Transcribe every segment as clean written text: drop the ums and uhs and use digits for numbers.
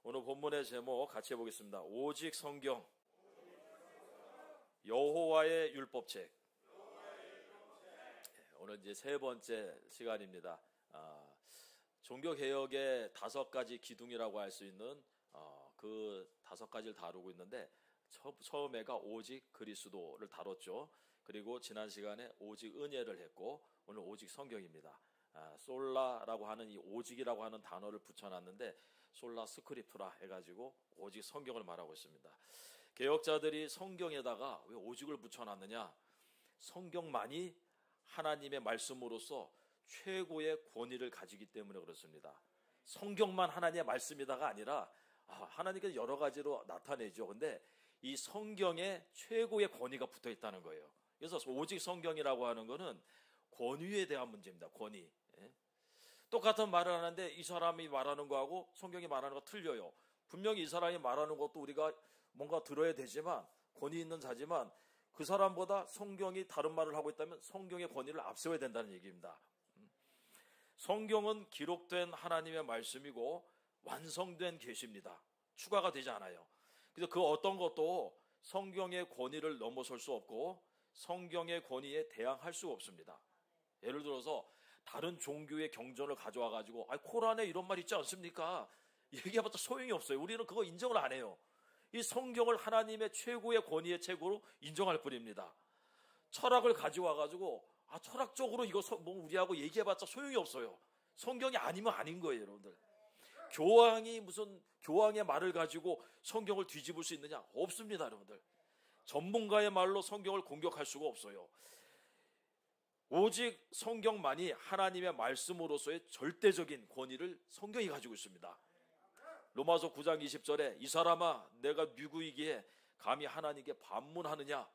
오늘 본문의 제목 같이 해보겠습니다. 오직 성경, 여호와의 율법책. 오늘 이제 세 번째 시간입니다. 종교개혁의 5가지 기둥이라고 할 수 있는 그 5가지를 다루고 있는데, 처음에가 오직 그리스도를 다뤘죠. 그리고 지난 시간에 오직 은혜를 했고, 오늘 오직 성경입니다. 솔라라고 하는 이 오직이라고 하는 단어를 붙여놨는데, 솔라 스크립투라 해가지고 오직 성경을 말하고 있습니다. 개혁자들이 성경에다가 왜 오직을 붙여놨느냐? 성경만이 하나님의 말씀으로서 최고의 권위를 가지기 때문에 그렇습니다. 성경만 하나님의 말씀이다가 아니라 하나님께서 여러 가지로 나타내죠. 근데 이 성경에 최고의 권위가 붙어 있다는 거예요. 그래서 오직 성경이라고 하는 거는 권위에 대한 문제입니다. 권위. 똑같은 말을 하는데 이 사람이 말하는 거하고 성경이 말하는 거 틀려요. 분명히 이 사람이 말하는 것도 우리가 뭔가 들어야 되지만, 권위 있는 자지만 그 사람보다 성경이 다른 말을 하고 있다면 성경의 권위를 앞세워야 된다는 얘기입니다. 성경은 기록된 하나님의 말씀이고 완성된 계시입니다. 추가가 되지 않아요. 그래서 그 어떤 것도 성경의 권위를 넘어설 수 없고 성경의 권위에 대항할 수가 없습니다. 예를 들어서 다른 종교의 경전을 가져와 가지고 코란에 이런 말 있지 않습니까? 얘기해봤자 소용이 없어요. 우리는 그거 인정을 안 해요. 이 성경을 하나님의 최고의 권위의 책으로 인정할 뿐입니다. 철학을 가져와 가지고 철학적으로 이거 우리하고 얘기해봤자 소용이 없어요. 성경이 아니면 아닌 거예요, 여러분들. 교황이 무슨 교황의 말을 가지고 성경을 뒤집을 수 있느냐? 없습니다, 여러분들. 전문가의 말로 성경을 공격할 수가 없어요. 오직 성경만이 하나님의 말씀으로서의 절대적인 권위를 성경이 가지고 있습니다. 로마서 9장 20절에 이 사람아 내가 누구이기에 감히 하나님께 반문하느냐?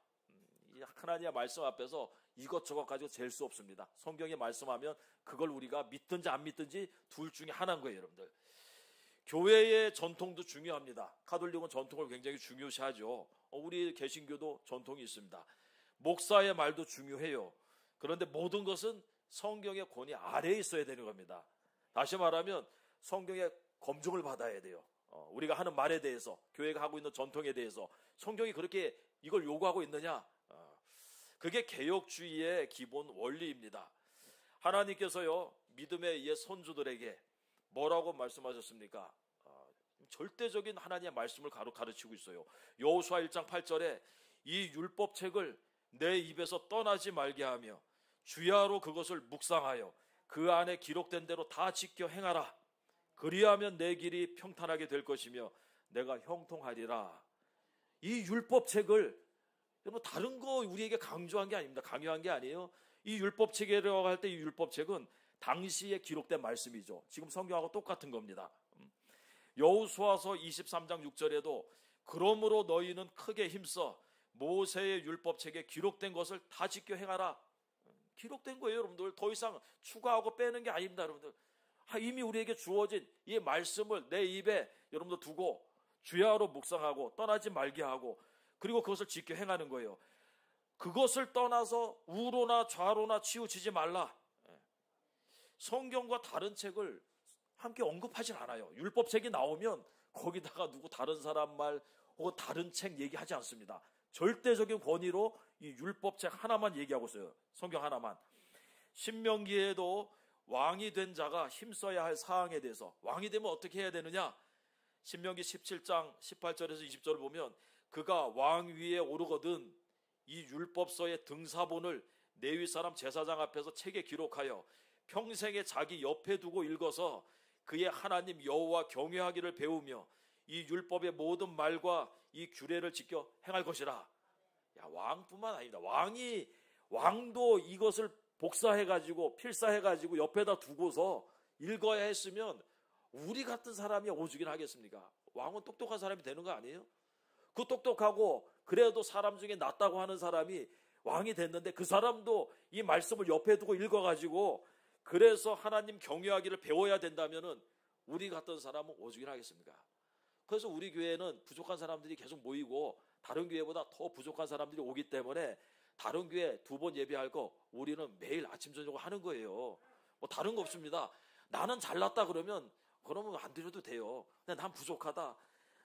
하나님의 말씀 앞에서 이것저것 가지고 잴 수 없습니다. 성경이 말씀하면 그걸 우리가 믿든지 안 믿든지 둘 중에 하나인 거예요, 여러분들. 교회의 전통도 중요합니다. 가톨릭은 전통을 굉장히 중요시하죠. 우리 개신교도 전통이 있습니다. 목사의 말도 중요해요. 그런데 모든 것은 성경의 권위 아래에 있어야 되는 겁니다. 다시 말하면 성경의 검증을 받아야 돼요. 우리가 하는 말에 대해서, 교회가 하고 있는 전통에 대해서 성경이 그렇게 이걸 요구하고 있느냐? 그게 개혁주의의 기본 원리입니다. 하나님께서요, 믿음에 의해 선조들에게 뭐라고 말씀하셨습니까? 절대적인 하나님의 말씀을 가르치고 있어요. 여호수아 1장 8절에 이 율법책을 내 입에서 떠나지 말게 하며 주야로 그것을 묵상하여 그 안에 기록된 대로 다 지켜 행하라. 그리하면 내 길이 평탄하게 될 것이며 내가 형통하리라. 이 율법책을 여러분 다른 거 우리에게 강조한 게 아닙니다. 강요한 게 아니에요. 이 율법책이라고 할 때 이 율법책은 당시에 기록된 말씀이죠. 지금 성경하고 똑같은 겁니다. 여호수아서 23장 6절에도 그러므로 너희는 크게 힘써 모세의 율법책에 기록된 것을 다 지켜 행하라. 기록된 거예요, 여러분들. 더 이상 추가하고 빼는 게 아닙니다, 여러분들. 이미 우리에게 주어진 이 말씀을 내 입에 여러분들 두고 주야로 묵상하고 떠나지 말게 하고 그리고 그것을 지켜 행하는 거예요. 그것을 떠나서 우로나 좌로나 치우치지 말라. 성경과 다른 책을 함께 언급하진 않아요. 율법책이 나오면 거기다가 누구 다른 사람 말 혹은 다른 책 얘기하지 않습니다. 절대적인 권위로 이 율법책 하나만 얘기하고 있어요. 성경 하나만. 신명기에도 왕이 된 자가 힘써야 할 사항에 대해서, 왕이 되면 어떻게 해야 되느냐? 신명기 17장 18절에서 20절을 보면 그가 왕 위에 오르거든 이 율법서의 등사본을 레위 사람 제사장 앞에서 책에 기록하여 평생에 자기 옆에 두고 읽어서 그의 하나님 여호와 경외하기를 배우며 이 율법의 모든 말과 이 규례를 지켜 행할 것이라. 왕뿐만 아닙니다. 왕도 이것을 복사해가지고 필사해가지고 옆에다 두고서 읽어야 했으면 우리 같은 사람이 오죽이나 하겠습니까? 왕은 똑똑한 사람이 되는 거 아니에요? 그 똑똑하고 그래도 사람 중에 낫다고 하는 사람이 왕이 됐는데 그 사람도 이 말씀을 옆에 두고 읽어가지고 그래서 하나님 경외하기를 배워야 된다면은 우리 같은 사람은 오죽이나 하겠습니까? 그래서 우리 교회는 부족한 사람들이 계속 모이고 다른 교회보다 더 부족한 사람들이 오기 때문에 다른 교회 2번 예배할 거 우리는 매일 아침 저녁으로 하는 거예요. 뭐 다른 거 없습니다. 나는 잘났다 그러면 그러면 안 드려도 돼요. 근데 난 부족하다.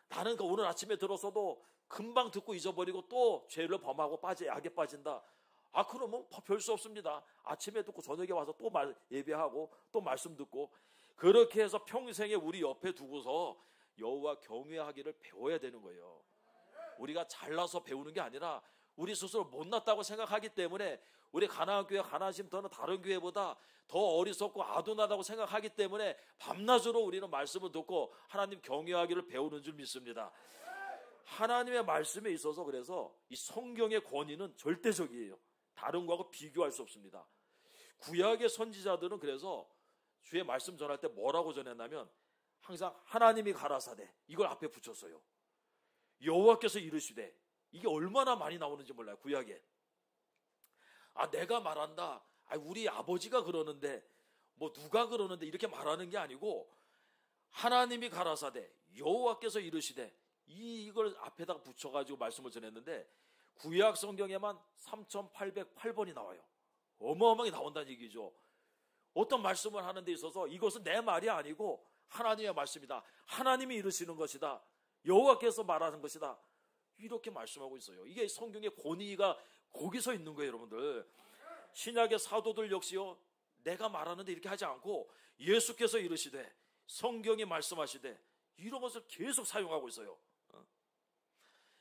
나는 오늘 아침에 들었어도 금방 듣고 잊어버리고 또 죄를 범하고 악에 빠진다. 그러면 별 수 없습니다. 아침에 듣고 저녁에 와서 또 예배하고 또 말씀 듣고 그렇게 해서 평생에 우리 옆에 두고서 여호와 경외하기를 배워야 되는 거예요. 우리가 잘나서 배우는 게 아니라 우리 스스로 못났다고 생각하기 때문에 우리 가나안 교회 가나안심터는 다른 교회보다 더 어리석고 아둔하다고 생각하기 때문에 밤낮으로 우리는 말씀을 듣고 하나님 경외하기를 배우는 줄 믿습니다. 하나님의 말씀에 있어서 그래서 이 성경의 권위는 절대적이에요. 다른 거하고 비교할 수 없습니다. 구약의 선지자들은 그래서 주의 말씀 전할 때 뭐라고 전했냐면 항상 하나님이 가라사대 이걸 앞에 붙였어요. 여호와께서 이르시되 이게 얼마나 많이 나오는지 몰라요. 구약에 내가 말한다. 우리 아버지가 그러는데 뭐 누가 그러는데 이렇게 말하는 게 아니고 하나님이 가라사대 여호와께서 이르시되 이걸 앞에다가 붙여가지고 말씀을 전했는데 구약 성경에만 3808번이 나와요. 어마어마하게 나온다는 얘기죠. 어떤 말씀을 하는 데 있어서 이것은 내 말이 아니고 하나님의 말씀이다. 하나님이 이르시는 것이다. 여호와께서 말하는 것이다. 이렇게 말씀하고 있어요. 이게 성경의 권위가 거기서 있는 거예요, 여러분들. 신약의 사도들 역시요, 내가 말하는데 이렇게 하지 않고 예수께서 이르시되 성경이 말씀하시되 이런 것을 계속 사용하고 있어요.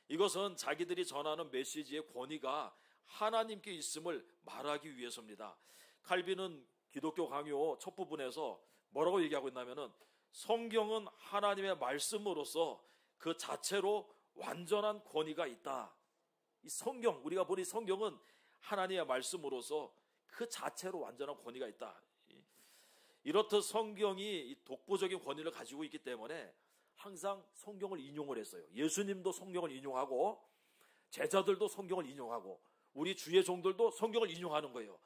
이것은 자기들이 전하는 메시지의 권위가 하나님께 있음을 말하기 위해서입니다. 칼빈은 기독교 강요 첫 부분에서 뭐라고 얘기하고 있냐면은 성경은 하나님의 말씀으로서 그 자체로 완전한 권위가 있다. 이 성경, 우리가 보니 성경은 하나님의 말씀으로서 그 자체로 완전한 권위가 있다. 이렇듯 성경이 독보적인 권위를 가지고 있기 때문에 항상 성경을 인용을 했어요. 예수님도 성경을 인용하고 제자들도 성경을 인용하고 우리 주의 종들도 성경을 인용하는 거예요.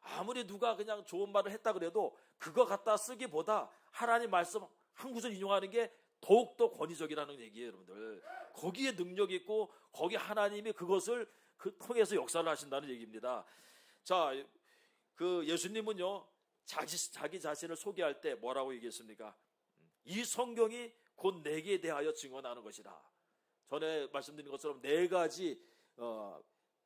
아무리 누가 그냥 좋은 말을 했다 그래도 그거 갖다 쓰기보다 하나님 말씀 한 구절 인용하는 게 더욱더 권위적이라는 얘기예요, 여러분들. 거기에 능력이 있고 거기 하나님이 그것을 통해서 역사를 하신다는 얘기입니다. 자, 예수님은요 자기 자신을 소개할 때 뭐라고 얘기했습니까? 이 성경이 곧 내게 대하여 증언하는 것이다. 전에 말씀드린 것처럼 네 가지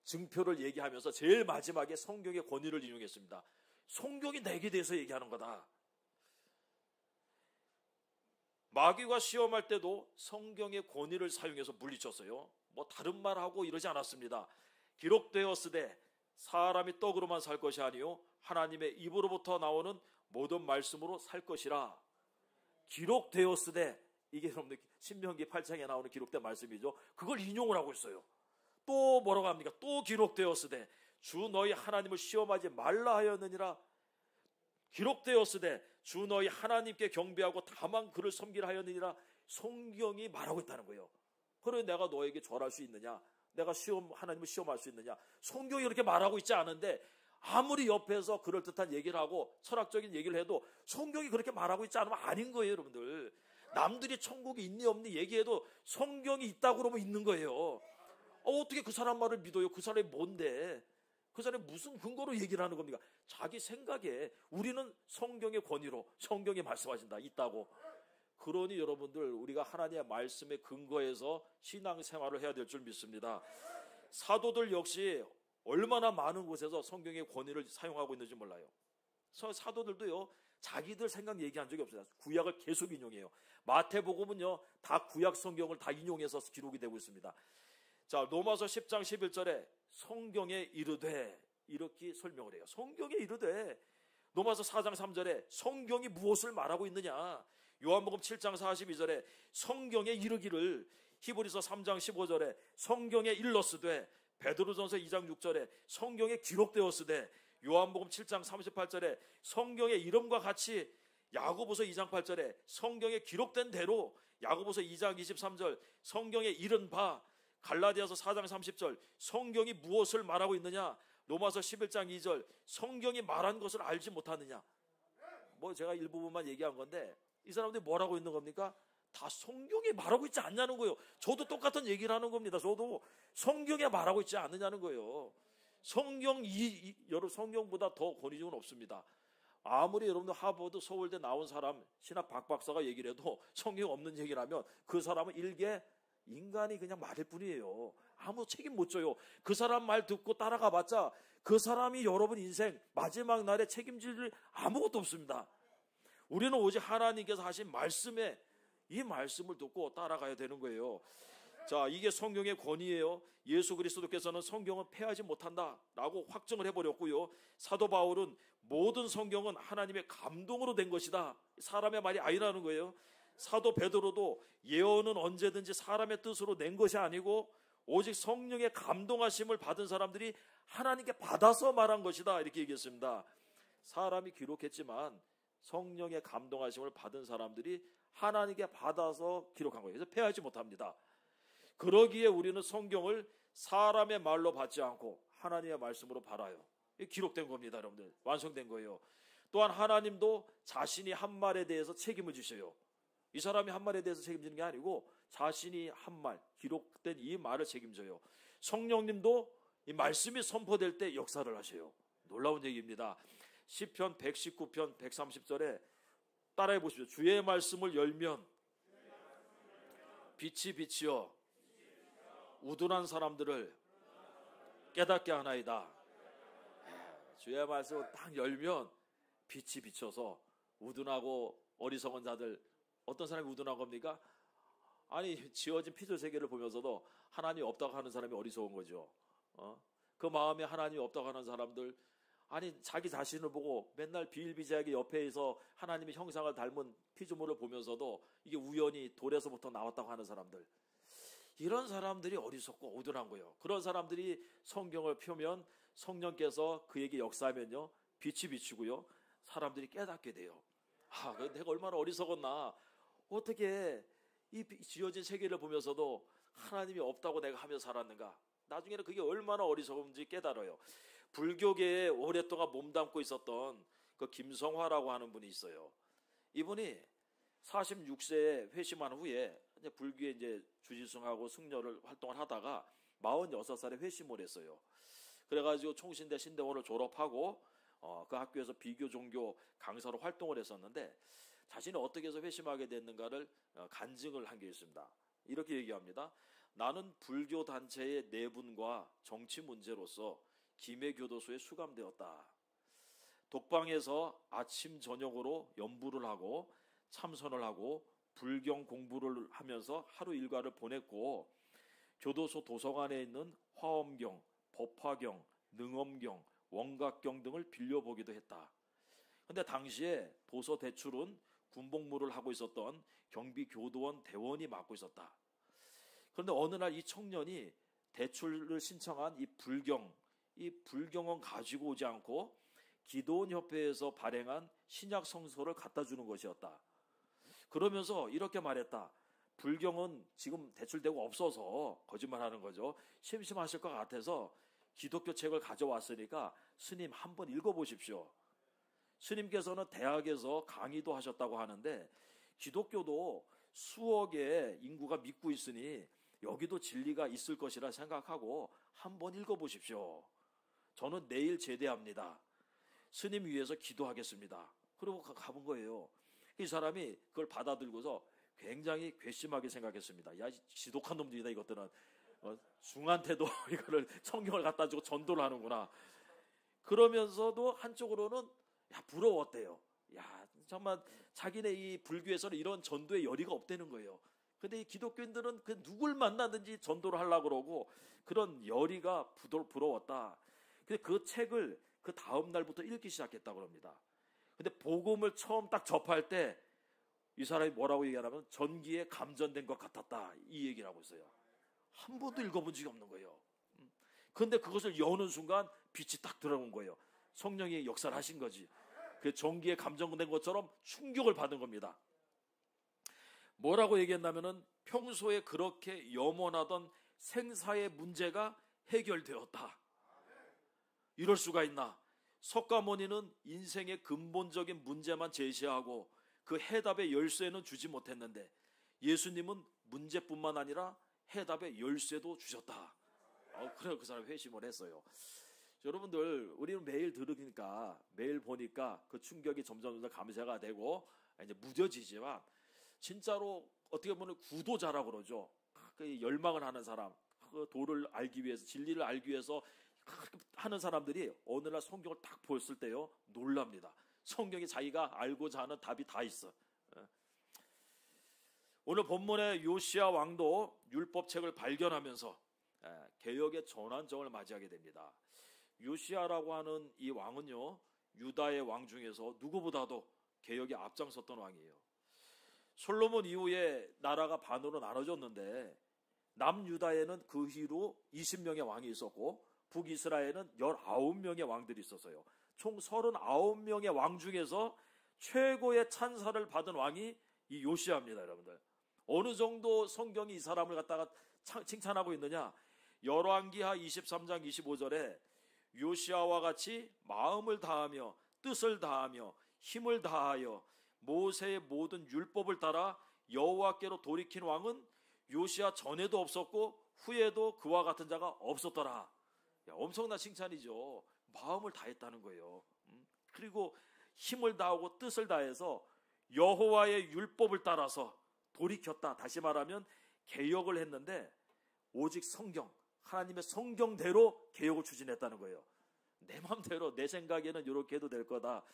증표를 얘기하면서 제일 마지막에 성경의 권위를 인용했습니다. 성경이 내게 대해서 얘기하는 거다. 마귀가 시험할 때도 성경의 권위를 사용해서 물리쳤어요. 뭐 다른 말하고 이러지 않았습니다. 기록되었으되 사람이 떡으로만 살 것이 아니요 하나님의 입으로부터 나오는 모든 말씀으로 살 것이라. 기록되었으되 이게 여러분들 신명기 8장에 나오는 기록된 말씀이죠. 그걸 인용을 하고 있어요. 또 뭐라고 합니까? 또 기록되었으되 주 너희 하나님을 시험하지 말라 하였느니라. 기록되었으되 주 너희 하나님께 경배하고 다만 그를 섬기라 하였느니라. 성경이 말하고 있다는 거예요. 그래 내가 너에게 절할 수 있느냐? 내가 하나님을 시험할 수 있느냐? 성경이 그렇게 말하고 있지 않은데 아무리 옆에서 그럴듯한 얘기를 하고 철학적인 얘기를 해도 성경이 그렇게 말하고 있지 않으면 아닌 거예요, 여러분들. 남들이 천국이 있니 없니 얘기해도 성경이 있다고 그러면 있는 거예요. 어떻게 그 사람 말을 믿어요? 그 사람이 뭔데? 그 사람이 무슨 근거로 얘기를 하는 겁니까? 자기 생각에 우리는 성경의 권위로 성경이 말씀하신다 있다고. 그러니 여러분들 우리가 하나님의 말씀에 근거해서 신앙생활을 해야 될 줄 믿습니다. 사도들 역시 얼마나 많은 곳에서 성경의 권위를 사용하고 있는지 몰라요. 사도들도요 자기들 생각 얘기한 적이 없어요. 구약을 계속 인용해요. 마태복음은요 다 구약 성경을 다 인용해서 기록이 되고 있습니다. 자, 로마서 10장 11절에 성경에 이르되 이렇게 설명을 해요. 성경에 이르되. 로마서 4장 3절에 성경이 무엇을 말하고 있느냐. 요한복음 7장 42절에 성경에 이르기를. 히브리서 3장 15절에 성경에 일렀으되. 베드로전서 2장 6절에 성경에 기록되었으되. 요한복음 7장 38절에 성경의 이름과 같이. 야고보서 2장 8절에 성경에 기록된 대로. 야고보서 2장 23절 성경에 이른 바. 갈라디아서 4장 30절 성경이 무엇을 말하고 있느냐. 로마서 11장 2절 성경이 말한 것을 알지 못하느냐. 뭐 제가 일부분만 얘기한 건데 이 사람들이 뭐라고 있는 겁니까? 다 성경에 말하고 있지 않냐는 거예요. 저도 똑같은 얘기를 하는 겁니다. 저도 성경에 말하고 있지 않느냐는 거예요. 성경보다 더 권위적은 없습니다. 아무리 여러분들 하버드, 서울대 나온 사람, 신학 박 박사가 얘기를 해도 성경 없는 얘기를 하면 그 사람은 일개 인간이 그냥 말일 뿐이에요. 아무 책임 못 져요. 그 사람 말 듣고 따라가 봤자 그 사람이 여러분 인생 마지막 날에 책임질 일 아무것도 없습니다. 우리는 오직 하나님께서 하신 말씀에 이 말씀을 듣고 따라가야 되는 거예요. 자, 이게 성경의 권위예요. 예수 그리스도께서는 성경은 폐하지 못한다라고 확정을 해버렸고요. 사도 바울은 모든 성경은 하나님의 감동으로 된 것이다. 사람의 말이 아니라는 거예요. 사도 베드로도 예언은 언제든지 사람의 뜻으로 낸 것이 아니고 오직 성령의 감동하심을 받은 사람들이 하나님께 받아서 말한 것이다, 이렇게 얘기했습니다. 사람이 기록했지만 성령의 감동하심을 받은 사람들이 하나님께 받아서 기록한 거예요. 그래서 폐하지 못합니다. 그러기에 우리는 성경을 사람의 말로 받지 않고 하나님의 말씀으로 받아요. 이게 기록된 겁니다, 여러분들. 완성된 거예요. 또한 하나님도 자신이 한 말에 대해서 책임을 지셔요. 이 사람이 한 말에 대해서 책임지는 게 아니고 자신이 한 말, 기록된 이 말을 책임져요. 성령님도 이 말씀이 선포될 때 역사를 하셔요. 놀라운 얘기입니다. 시편 119편 130절에 따라해 보십시오. 주의 말씀을 열면 빛이 비치어 우둔한 사람들을 깨닫게 하나이다. 주의 말씀을 딱 열면 빛이 비쳐서 우둔하고 어리석은 자들, 어떤 사람이 우둔한 겁니까? 아니, 지어진 피조 세계를 보면서도 하나님이 없다고 하는 사람이 어리석은 거죠. 그 마음에 하나님이 없다고 하는 사람들, 아니 자기 자신을 보고 맨날 비일비재하게 옆에서 하나님의 형상을 닮은 피조물을 보면서도 이게 우연히 돌에서부터 나왔다고 하는 사람들, 이런 사람들이 어리석고 우둔한 거예요. 그런 사람들이 성경을 펴면 성령께서 그에게 역사하면요, 빛이 비치고요, 사람들이 깨닫게 돼요. 아, 내가 얼마나 어리석었나. 어떻게 이 지어진 세계를 보면서도 하나님이 없다고 내가 하며 살았는가. 나중에는 그게 얼마나 어리석은지 깨달아요. 불교계에 오랫동안 몸담고 있었던 그 김성화라고 하는 분이 있어요. 이분이 46세에 회심한 후에 이제 불교에 이제 주지승하고 승려를 활동을 하다가 46살에 회심을 했어요. 그래가지고 총신대 신대원을 졸업하고 그 학교에서 비교 종교 강사로 활동을 했었는데 자신이 어떻게 해서 회심하게 됐는가를 간증을 한 게 있습니다. 이렇게 얘기합니다. 나는 불교 단체의 내분과 정치 문제로서 김해교도소에 수감되었다. 독방에서 아침 저녁으로 연부를 하고 참선을 하고 불경 공부를 하면서 하루 일과를 보냈고, 교도소 도서관에 있는 화엄경, 법화경, 능엄경, 원각경 등을 빌려보기도 했다. 근데 당시에 도서 대출은 군복무를 하고 있었던 경비교도원 대원이 맡고 있었다. 그런데 어느 날 이 청년이 대출을 신청한 이 불경은 가지고 오지 않고 기도원협회에서 발행한 신약 성서를 갖다 주는 것이었다. 그러면서 이렇게 말했다. 불경은 지금 대출되고 없어서, 거짓말하는 거죠. 심심하실 것 같아서 기독교 책을 가져왔으니까 스님 한번 읽어보십시오. 스님께서는 대학에서 강의도 하셨다고 하는데 기독교도 수억의 인구가 믿고 있으니 여기도 진리가 있을 것이라 생각하고 한번 읽어보십시오. 저는 내일 제대합니다. 스님 위해서 기도하겠습니다. 그러고 가본 거예요. 이 사람이 그걸 받아들고서 굉장히 괘씸하게 생각했습니다. 야, 지독한 놈들이다 이것들은. 중한테도 이거를 성경을 갖다 주고 전도를 하는구나. 그러면서도 한쪽으로는 부러웠대요. 정말 자기네 이 불교에서는 이런 전도의 열의가 없다는 거예요. 근데 이 기독교인들은 그 누굴 만나든지 전도를 하려고 그러고 그런 열의가 부러웠다. 근데 그 책을 그 다음 날부터 읽기 시작했다고 합니다. 근데 복음을 처음 딱 접할 때 이 사람이 뭐라고 얘기하냐면 전기에 감전된 것 같았다, 이 얘기를 하고 있어요. 한 번도 읽어본 적이 없는 거예요. 그런데 그것을 여는 순간 빛이 딱 들어온 거예요. 성령이 역사를 하신 거지. 그 전기에 감전된 것처럼 충격을 받은 겁니다. 뭐라고 얘기했냐면은 평소에 그렇게 염원하던 생사의 문제가 해결되었다. 이럴 수가 있나? 석가모니는 인생의 근본적인 문제만 제시하고 그 해답의 열쇠는 주지 못했는데 예수님은 문제뿐만 아니라 해답의 열쇠도 주셨다. 그래 그 사람이 회심을 했어요. 여러분들, 우리는 매일 들으니까, 매일 보니까 그 충격이 점점 감쇄가 되고 이제 무뎌지지만, 진짜로 어떻게 보면 구도자라고 그러죠. 그 열망을 하는 사람, 그 도를 알기 위해서, 진리를 알기 위해서 하는 사람들이 어느 날 성경을 딱 보였을 때요, 놀랍니다. 성경이 자기가 알고자 하는 답이 다 있어. 오늘 본문의 요시야 왕도 율법책을 발견하면서 개혁의 전환점을 맞이하게 됩니다. 요시야라고 하는 이 왕은요, 유다의 왕 중에서 누구보다도 개혁에 앞장섰던 왕이에요. 솔로몬 이후에 나라가 반으로 나눠졌는데, 남유다에는 그 뒤로 20명의 왕이 있었고, 북이스라엘은 19명의 왕들이 있었어요. 총 39명의 왕 중에서 최고의 찬사를 받은 왕이 이 요시야입니다, 여러분들. 어느 정도 성경이 이 사람을 갖다가 칭찬하고 있느냐? 열왕기하 23장 25절에 요시야와 같이 마음을 다하며 뜻을 다하며 힘을 다하여 모세의 모든 율법을 따라 여호와께로 돌이킨 왕은 요시야 전에도 없었고 후에도 그와 같은 자가 없었더라. 엄청난 칭찬이죠. 마음을 다했다는 거예요. 그리고 힘을 다하고 뜻을 다해서 여호와의 율법을 따라서 돌이켰다. 다시 말하면 개혁을 했는데, 오직 성경, 하나님의 성경대로 개혁을 추진했다는 거예요. 내 마음대로, 내 생각에는 이렇게 해도 될 거다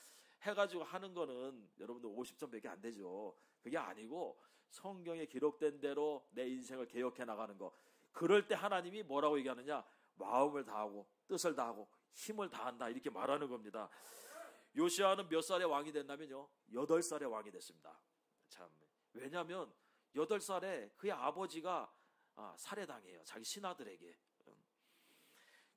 해가지고 하는 거는 여러분들 50점밖에 안 되죠. 그게 아니고 성경에 기록된 대로 내 인생을 개혁해 나가는 거. 그럴 때 하나님이 뭐라고 얘기하느냐? 마음을 다하고 뜻을 다하고 힘을 다한다, 이렇게 말하는 겁니다. 요시야는 몇 살에 왕이 됐냐면요, 8살에 왕이 됐습니다. 참, 왜냐하면 8살에 그의 아버지가 살해당해요, 자기 신하들에게.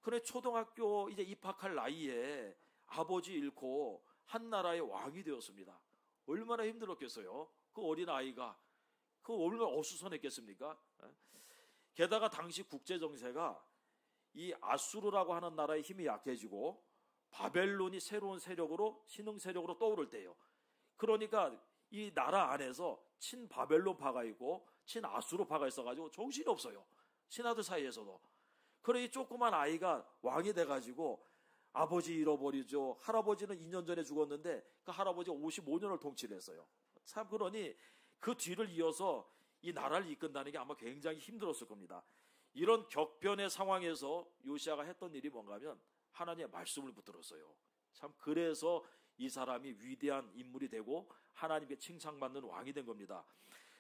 그래, 초등학교 이제 입학할 나이에 아버지 잃고 한 나라의 왕이 되었습니다. 얼마나 힘들었겠어요. 그 어린 아이가 그 얼마나 어수선했겠습니까? 게다가 당시 국제 정세가 이 아수르라고 하는 나라의 힘이 약해지고 바벨론이 새로운 세력으로, 신흥 세력으로 떠오를 때예요. 그러니까 이 나라 안에서 친바벨론파가 있고 친아수르파가 있어가지고 정신이 없어요, 신하들 사이에서도. 그래, 이 조그만 아이가 왕이 돼가지고 아버지 잃어버리죠. 할아버지는 2년 전에 죽었는데 그 할아버지가 55년을 통치를 했어요. 참, 그러니 그 뒤를 이어서 이 나라를 이끈다는 게 아마 굉장히 힘들었을 겁니다. 이런 격변의 상황에서 요시야가 했던 일이 뭔가 하면 하나님의 말씀을 붙들었어요. 참, 그래서 이 사람이 위대한 인물이 되고 하나님께 칭찬받는 왕이 된 겁니다.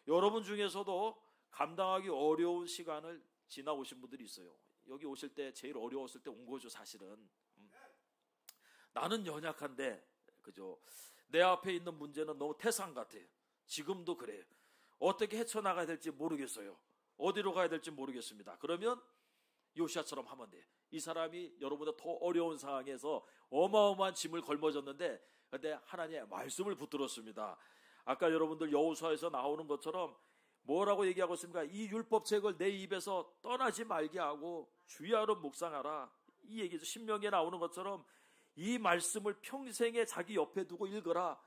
여러분 중에서도 감당하기 어려운 시간을 지나오신 분들이 있어요. 여기 오실 때 제일 어려웠을 때 온 거죠, 사실은. 나는 연약한데, 그죠? 내 앞에 있는 문제는 너무 태산 같아요. 지금도 그래요. 어떻게 헤쳐나가야 될지 모르겠어요. 어디로 가야 될지 모르겠습니다. 그러면 요시야처럼 하면 돼요. 이 사람이 여러분보다 더 어려운 상황에서 어마어마한 짐을 걸머졌는데, 근데 하나님의 말씀을 붙들었습니다. 아까 여러분들 여호수아에서 나오는 것처럼 뭐라고 얘기하고 있습니까? 이 율법책을 내 입에서 떠나지 말게 하고 주야로 묵상하라, 이 얘기죠. 신명기에 나오는 것처럼 이 말씀을 평생에 자기 옆에 두고 읽어라.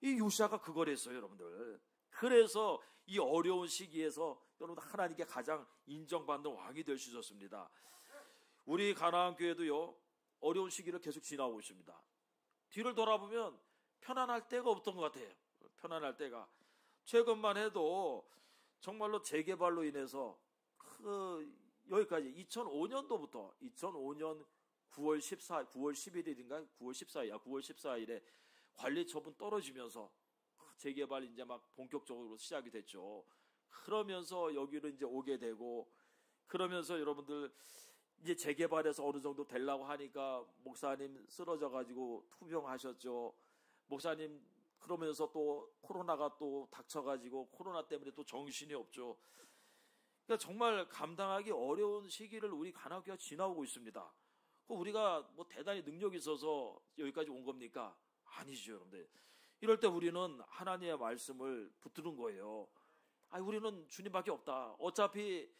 이 요시야가 그걸 했어요, 여러분들. 그래서 이 어려운 시기에서 여러분 하나님께 가장 인정받는 왕이 될 수 있었습니다. 우리 가나안 교회도요, 어려운 시기를 계속 지나고 있습니다. 뒤를 돌아보면 편안할 때가 없던 것 같아요. 편안할 때가. 최근만 해도 정말로 재개발로 인해서 여기까지 2005년도부터 2005년 9월 11일인가 9월 14일에 관리 처분 떨어지면서 재개발 이제 막 본격적으로 시작이 됐죠. 그러면서 여기로 이제 오게 되고, 그러면서 여러분들 이제 재개발해서 어느 정도 되려고 하니까 목사님 쓰러져 가지고 투병하셨죠. 목사님 그러면서 또 코로나가 또 닥쳐가지고 코로나 때문에 또 정신이 없죠. 그러니까 정말 감당하기 어려운 시기를 우리 가나안교회가 지나오고 있습니다. 우리가 뭐 대단히 능력이 있어서 여기까지 온 겁니까? 아니죠, 여러분들. 이럴 때 우리는 하나님의 말씀을 붙드는 거예요. 우리는 주님밖에 없다. 어차피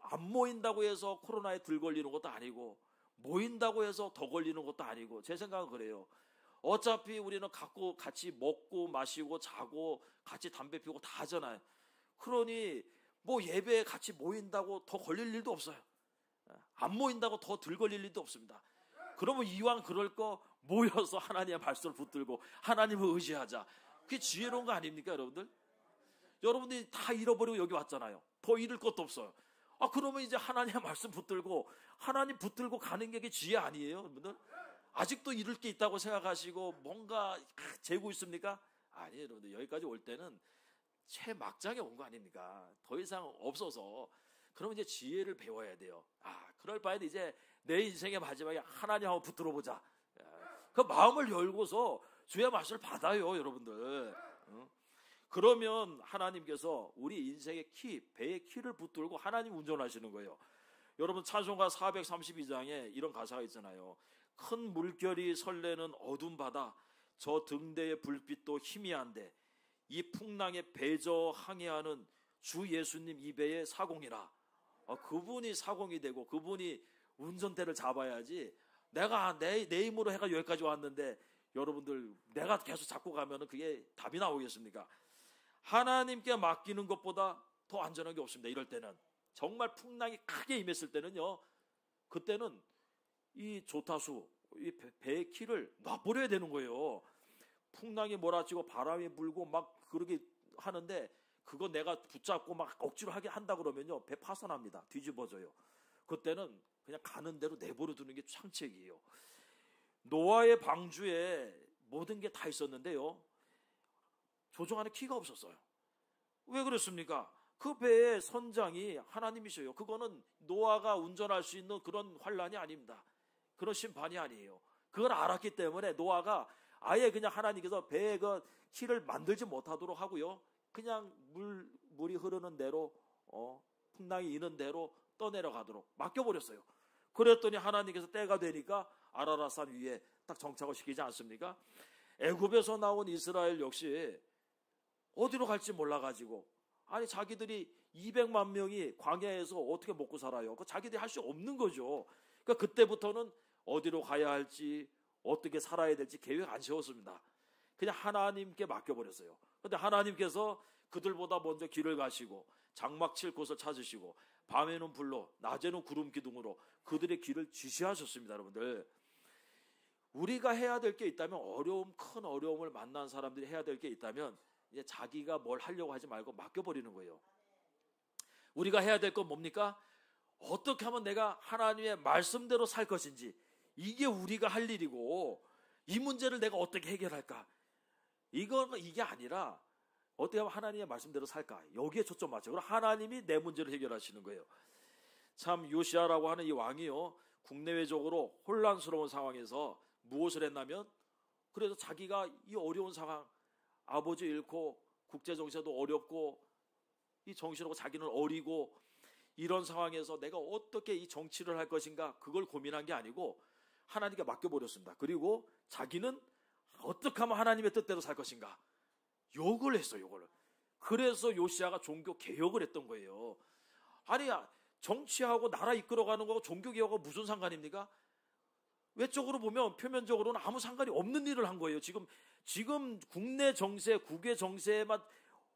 안 모인다고 해서 코로나에 덜 걸리는 것도 아니고, 모인다고 해서 더 걸리는 것도 아니고, 제 생각은 그래요. 어차피 우리는 같이 먹고 마시고 자고 같이 담배 피우고 다 하잖아요. 그러니 뭐 예배에 같이 모인다고 더 걸릴 일도 없어요. 안 모인다고 더 들 걸릴 일도 없습니다. 그러면 이왕 그럴 거 모여서 하나님의 말씀을 붙들고 하나님을 의지하자. 그게 지혜로운 거 아닙니까, 여러분들? 여러분들이 다 잃어버리고 여기 왔잖아요. 더 잃을 것도 없어요. 그러면 이제 하나님의 말씀 붙들고 하나님 붙들고 가는 게 지혜 아니에요, 여러분들? 아직도 잃을 게 있다고 생각하시고 뭔가 재고 있습니까? 아니에요, 여러분들. 여기까지 올 때는 최막장에 온 거 아닙니까? 더 이상 없어서. 그러면 이제 지혜를 배워야 돼요. 그럴 바에는 이제 내 인생의 마지막에 하나님 한번 붙들어 보자. 그 마음을 열고서 주의 말씀을 받아요, 여러분들. 그러면 하나님께서 우리 인생의 배의 키를 붙들고 하나님 운전하시는 거예요. 여러분 찬송가 432장에 이런 가사가 있잖아요. 큰 물결이 설레는 어두운 바다, 저 등대의 불빛도 희미한데 이 풍랑에 배저 항해하는 주 예수님 이 배의 사공이라. 그분이 사공이 되고 그분이 운전대를 잡아야지. 내가 내 힘으로 해가 여기까지 왔는데 여러분들 내가 계속 잡고 가면 그게 답이 나오겠습니까? 하나님께 맡기는 것보다 더 안전한 게 없습니다. 이럴 때는 정말 풍랑이 크게 임했을 때는요, 그때는 이 조타수, 이 배의 키를 놔버려야 되는 거예요. 풍랑이 몰아치고 바람이 불고 막 그러게 하는데 그거 내가 붙잡고 막 억지로 하게 한다 그러면요, 배 파산합니다. 뒤집어져요. 그때는 그냥 가는 대로 내버려 두는 게 창책이에요. 노아의 방주에 모든 게 다 있었는데요, 조종하는 키가 없었어요. 왜 그랬습니까? 그 배의 선장이 하나님이셔요. 그거는 노아가 운전할 수 있는 그런 환란이 아닙니다. 그런 심판이 아니에요. 그걸 알았기 때문에 노아가 아예 그냥 하나님께서 배의 그 키를 만들지 못하도록 하고요, 그냥 물이 흐르는 대로 풍랑이 이는 대로 떠내려가도록 맡겨버렸어요. 그랬더니 하나님께서 때가 되니까 아라랏산 위에 딱 정착을 시키지 않습니까? 애굽에서 나온 이스라엘 역시 어디로 갈지 몰라가지고, 아니 자기들이 200만 명이 광야에서 어떻게 먹고 살아요? 그 자기들이 할 수 없는 거죠. 그러니까 그때부터는 어디로 가야 할지 어떻게 살아야 될지 계획 안 세웠습니다. 그냥 하나님께 맡겨버렸어요. 그런데 하나님께서 그들보다 먼저 길을 가시고 장막 칠 곳을 찾으시고 밤에는 불로 낮에는 구름 기둥으로 그들의 길을 지시하셨습니다. 여러분들, 우리가 해야 될 게 있다면, 큰 어려움을 만난 사람들이 해야 될 게 있다면 이제 자기가 뭘 하려고 하지 말고 맡겨버리는 거예요. 우리가 해야 될 건 뭡니까? 어떻게 하면 내가 하나님의 말씀대로 살 것인지, 이게 우리가 할 일이고, 이 문제를 내가 어떻게 해결할까? 이게 아니라 어떻게 하면 하나님의 말씀대로 살까? 여기에 초점 맞춰. 그럼 하나님이 내 문제를 해결하시는 거예요. 참 요시아라고 하는 이 왕이요, 국내외적으로 혼란스러운 상황에서 무엇을 했냐면, 그래서 자기가 이 어려운 상황, 아버지 잃고 국제정세도 어렵고 이 정신하고 자기는 어리고 이런 상황에서 내가 어떻게 이 정치를 할 것인가, 그걸 고민한 게 아니고 하나님께 맡겨버렸습니다. 그리고 자기는 어떻게 하면 하나님의 뜻대로 살 것인가, 욕을 했어요. 욕을. 그래서 요시아가 종교 개혁을 했던 거예요. 아니, 정치하고 나라 이끌어가는 거하고 종교 개혁하고 무슨 상관입니까? 외적으로 보면 표면적으로는 아무 상관이 없는 일을 한 거예요. 지금 국내 정세, 국외 정세에만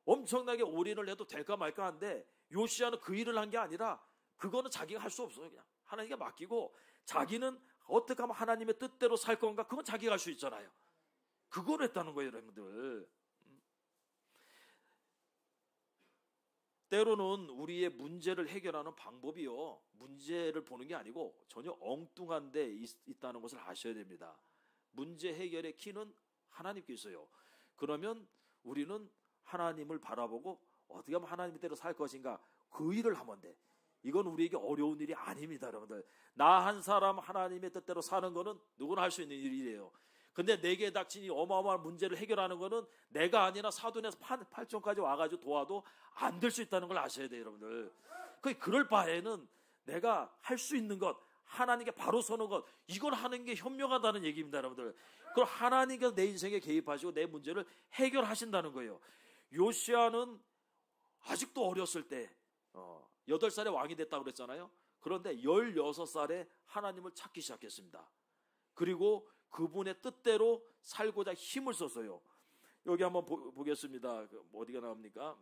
엄청나게 올인을 해도 될까 말까 한데, 요시아는 그 일을 한 게 아니라 그거는 자기가 할 수 없어요. 그냥 하나님께 맡기고 자기는 어떻게 하면 하나님의 뜻대로 살 건가, 그건 자기가 할 수 있잖아요. 그걸 했다는 거예요, 여러분들. 때로는 우리의 문제를 해결하는 방법이요, 문제를 보는 게 아니고 전혀 엉뚱한 데 있다는 것을 아셔야 됩니다. 문제 해결의 키는 하나님께 있어요. 그러면 우리는 하나님을 바라보고 어떻게 하면 하나님 뜻대로 살 것인가, 그 일을 하면 돼. 이건 우리에게 어려운 일이 아닙니다, 여러분들. 나 한 사람 하나님의 뜻대로 사는 거는 누구나 할 수 있는 일이에요. 근데 내게 닥친 이 어마어마한 문제를 해결하는 거는 내가 아니라 사돈에서 8촌까지 와가지고 도와도 안 될 수 있다는 걸 아셔야 돼요, 여러분들. 그럴 바에는 내가 할 수 있는 것, 하나님께 바로 서는 것, 이걸 하는 게 현명하다는 얘기입니다, 여러분들. 그럼 하나님께서 내 인생에 개입하시고 내 문제를 해결하신다는 거예요. 요시아는 아직도 어렸을 때 8살에 왕이 됐다고 그랬잖아요. 그런데 16살에 하나님을 찾기 시작했습니다. 그리고 그분의 뜻대로 살고자 힘을 썼어요. 여기 한번 보겠습니다. 어디가 나옵니까?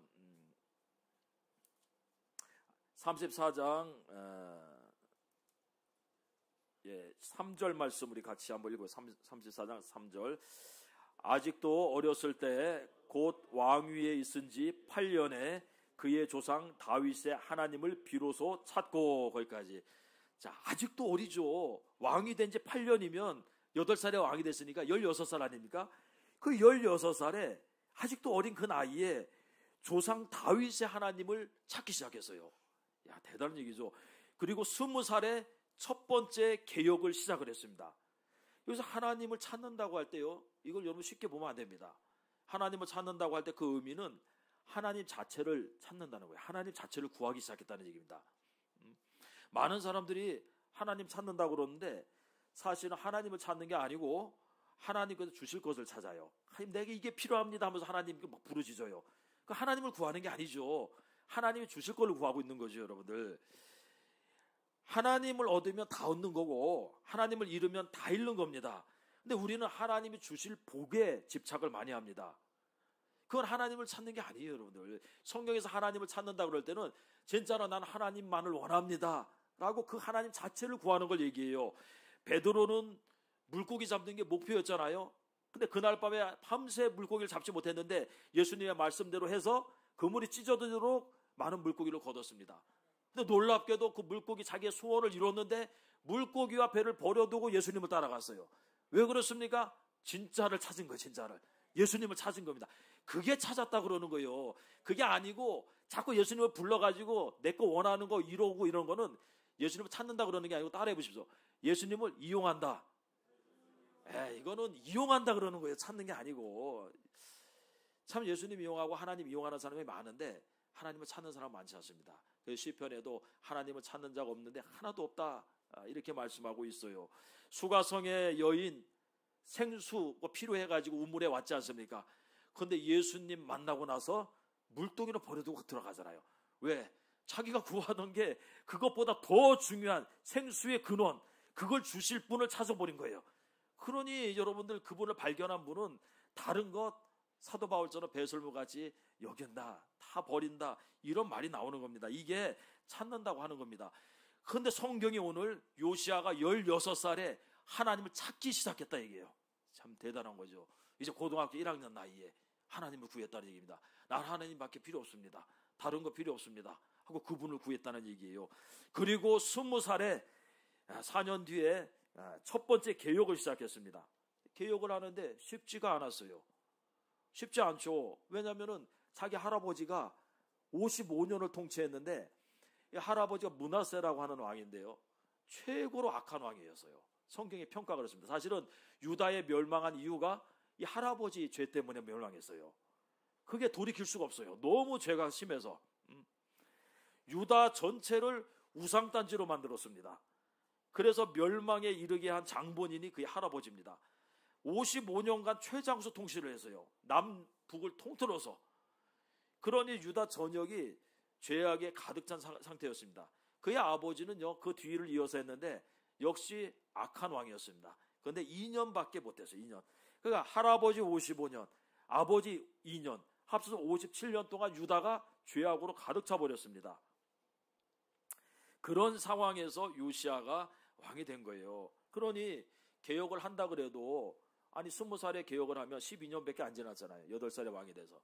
34장 3절 말씀 우리 같이 한번 읽어요. 34장 3절. 아직도 어렸을 때 곧 왕위에 있은 지 8년에 그의 조상 다윗의 하나님을 비로소 찾고, 거기까지. 자, 아직도 어리죠. 왕이 된 지 8년이면 8살에 왕이 됐으니까 16살 아닙니까? 그 16살에 아직도 어린 그 나이에 조상 다윗의 하나님을 찾기 시작했어요. 야, 대단한 얘기죠. 그리고 20살에 첫 번째 개혁을 시작을 했습니다. 여기서 하나님을 찾는다고 할 때요, 이걸 여러분 쉽게 보면 안 됩니다. 하나님을 찾는다고 할 때 그 의미는 하나님 자체를 찾는다는 거예요. 하나님 자체를 구하기 시작했다는 얘기입니다. 많은 사람들이 하나님 찾는다고 그러는데 사실은 하나님을 찾는 게 아니고 하나님께서 주실 것을 찾아요. 하나님, 내게 이게 필요합니다 하면서 하나님께 막 부르짖어요. 그 하나님을 구하는 게 아니죠. 하나님이 주실 걸 구하고 있는 거죠, 여러분들. 하나님을 얻으면 다 얻는 거고 하나님을 잃으면 다 잃는 겁니다. 근데 우리는 하나님이 주실 복에 집착을 많이 합니다. 그건 하나님을 찾는 게 아니에요, 여러분들. 성경에서 하나님을 찾는다 그럴 때는 진짜로 난 하나님만을 원합니다 라고 그 하나님 자체를 구하는 걸 얘기해요. 베드로는 물고기 잡는 게 목표였잖아요. 근데 그날 밤에 밤새 물고기를 잡지 못했는데 예수님의 말씀대로 해서 그물이 찢어지도록 많은 물고기를 거뒀습니다. 근데 놀랍게도 그 물고기 자기의 소원을 이뤘는데 물고기와 배를 버려두고 예수님을 따라갔어요. 왜 그렇습니까? 진짜를 찾은 거예요, 진짜를. 예수님을 찾은 겁니다. 그게 찾았다 그러는 거예요. 그게 아니고 자꾸 예수님을 불러가지고 내 거 원하는 거 이루고 이런 거는 예수님을 찾는다 그러는 게 아니고 따라해 보십시오. 예수님을 이용한다. 이거는 이용한다 그러는 거예요. 찾는 게 아니고. 참 예수님 이용하고 하나님 이용하는 사람이 많은데 하나님을 찾는 사람 많지 않습니다. 시편에도 하나님을 찾는 자가 없는데 하나도 없다 이렇게 말씀하고 있어요. 수가성의 여인 생수가 필요해가지고 우물에 왔지 않습니까? 그런데 예수님 만나고 나서 물동이를 버려두고 들어가잖아요. 왜? 자기가 구하던 게 그것보다 더 중요한 생수의 근원, 그걸 주실 분을 찾아버린 거예요. 그러니 여러분들 그분을 발견한 분은 다른 것 사도 바울처럼 배설물같이 여긴다, 다 버린다 이런 말이 나오는 겁니다. 이게 찾는다고 하는 겁니다. 그런데 성경이 오늘 요시아가 16살에 하나님을 찾기 시작했다 얘기해요. 참 대단한 거죠. 이제 고등학교 1학년 나이에 하나님을 구했다는 얘기입니다. 난 하나님밖에 필요 없습니다. 다른 거 필요 없습니다 하고 그분을 구했다는 얘기예요. 그리고 20살에 4년 뒤에 첫 번째 개혁을 시작했습니다. 개혁을 하는데 쉽지가 않았어요. 쉽지 않죠. 왜냐하면 자기 할아버지가 55년을 통치했는데 이 할아버지가 므낫세라고 하는 왕인데요, 최고로 악한 왕이었어요. 성경의 평가가 그렇습니다. 사실은 유다에 멸망한 이유가 이 할아버지 죄 때문에 멸망했어요. 그게 돌이킬 수가 없어요. 너무 죄가 심해서. 유다 전체를 우상단지로 만들었습니다. 그래서 멸망에 이르게 한 장본인이 그의 할아버지입니다. 55년간 최장수 통치를 했어요. 남북을 통틀어서. 그러니 유다 전역이 죄악에 가득 찬 상태였습니다. 그의 아버지는요, 그 뒤를 이어서 했는데 역시 악한 왕이었습니다. 그런데 2년밖에 못했어요. 2년. 그러니까 할아버지 55년, 아버지 2년, 합쳐서 57년 동안 유다가 죄악으로 가득 차버렸습니다. 그런 상황에서 요시아가 왕이 된 거예요. 그러니 개혁을 한다 그래도 아니 20살에 개혁을 하면 12년밖에 안 지났잖아요. 8살에 왕이 돼서.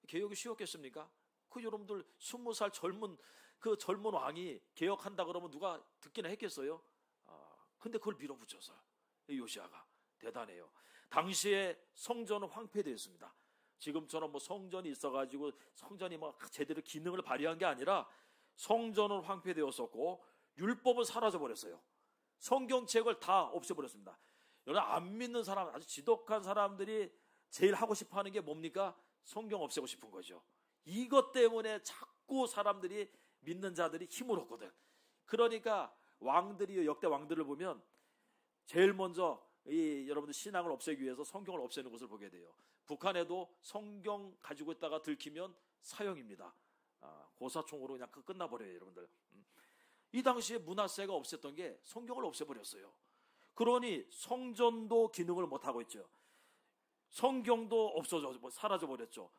개혁이 쉬웠겠습니까? 그 여러분들 20살 젊은 왕이 개혁한다 그러면 누가 듣기나 했겠어요? 근데 그걸 밀어붙여서 요시아가 대단해요. 당시에 성전은 황폐되었습니다. 지금처럼 뭐 성전이 있어가지고 성전이 막 제대로 기능을 발휘한 게 아니라 성전은 황폐되었었고 율법은 사라져버렸어요. 성경책을 다 없애버렸습니다. 여러분 안 믿는 사람, 아주 지독한 사람들이 제일 하고 싶어하는 게 뭡니까? 성경 없애고 싶은 거죠. 이것 때문에 자꾸 사람들이 믿는 자들이 힘을 얻거든. 그러니까 왕들이 역대 왕들을 보면 제일 먼저 여러분들 신앙을 없애기 위해서 성경을 없애는 것을 보게 돼요. 북한에도 성경 가지고 있다가 들키면 사형입니다. 고사총으로 그냥 끝나버려요, 여러분들. 이 당시에 므낫세가 없앴던 게 성경을 없애버렸어요. 그러니 성전도 기능을 못하고 있죠. 성경도 사라져버렸죠.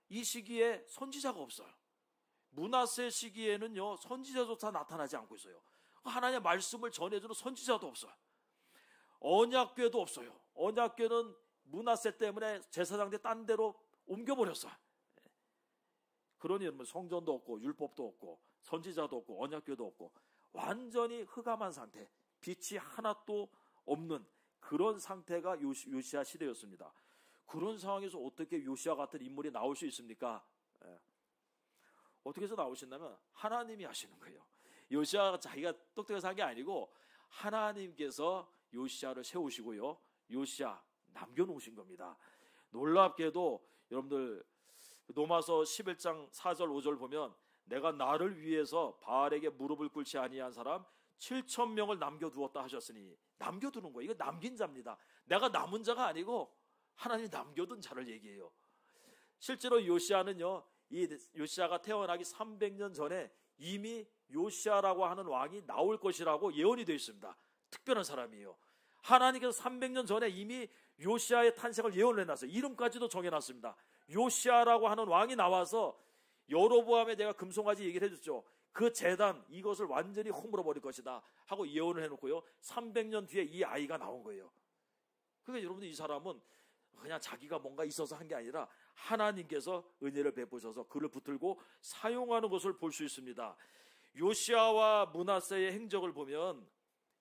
이 시기에 선지자가 없어요. 므낫세 시기에는요, 선지자조차 나타나지 않고 있어요. 하나님의 말씀을 전해주는 선지자도 없어요. 언약궤도 없어요. 언약궤는 므낫세 때문에 제사장들 딴 데로 옮겨버렸어요. 그러니 여러분, 성전도 없고 율법도 없고 선지자도 없고 언약궤도 없고 완전히 흑암한 상태, 빛이 하나도 없는 그런 상태가 요시야 시대였습니다. 그런 상황에서 어떻게 요시야 같은 인물이 나올 수 있습니까? 어떻게 해서 나오신다면 하나님이 하시는 거예요. 요시야가 자기가 똑똑해서 한 게 아니고 하나님께서 요시야를 세우시고요, 요시야 남겨놓으신 겁니다. 놀랍게도 여러분들 로마서 11장 4절 5절 보면 내가 나를 위해서 바알에게 무릎을 꿇지 아니한 사람 7,000명을 남겨두었다 하셨으니, 남겨두는 거예요. 이거 남긴 자입니다. 내가 남은 자가 아니고 하나님이 남겨둔 자를 얘기해요. 실제로 요시야는요, 이 요시야가 태어나기 300년 전에 이미 요시야라고 하는 왕이 나올 것이라고 예언이 되어 있습니다. 특별한 사람이에요. 하나님께서 300년 전에 이미 요시야의 탄생을 예언을 해놨어요. 이름까지도 정해놨습니다. 요시야라고 하는 왕이 나와서 여로보암에 내가 금송아지 얘기를 해줬죠. 그 제단 이것을 완전히 허물어 버릴 것이다 하고 예언을 해놓고요, 300년 뒤에 이 아이가 나온 거예요. 그러니까 여러분들, 이 사람은 그냥 자기가 뭔가 있어서 한 게 아니라 하나님께서 은혜를 베푸셔서 그를 붙들고 사용하는 것을 볼 수 있습니다. 요시야와 므낫세의 행적을 보면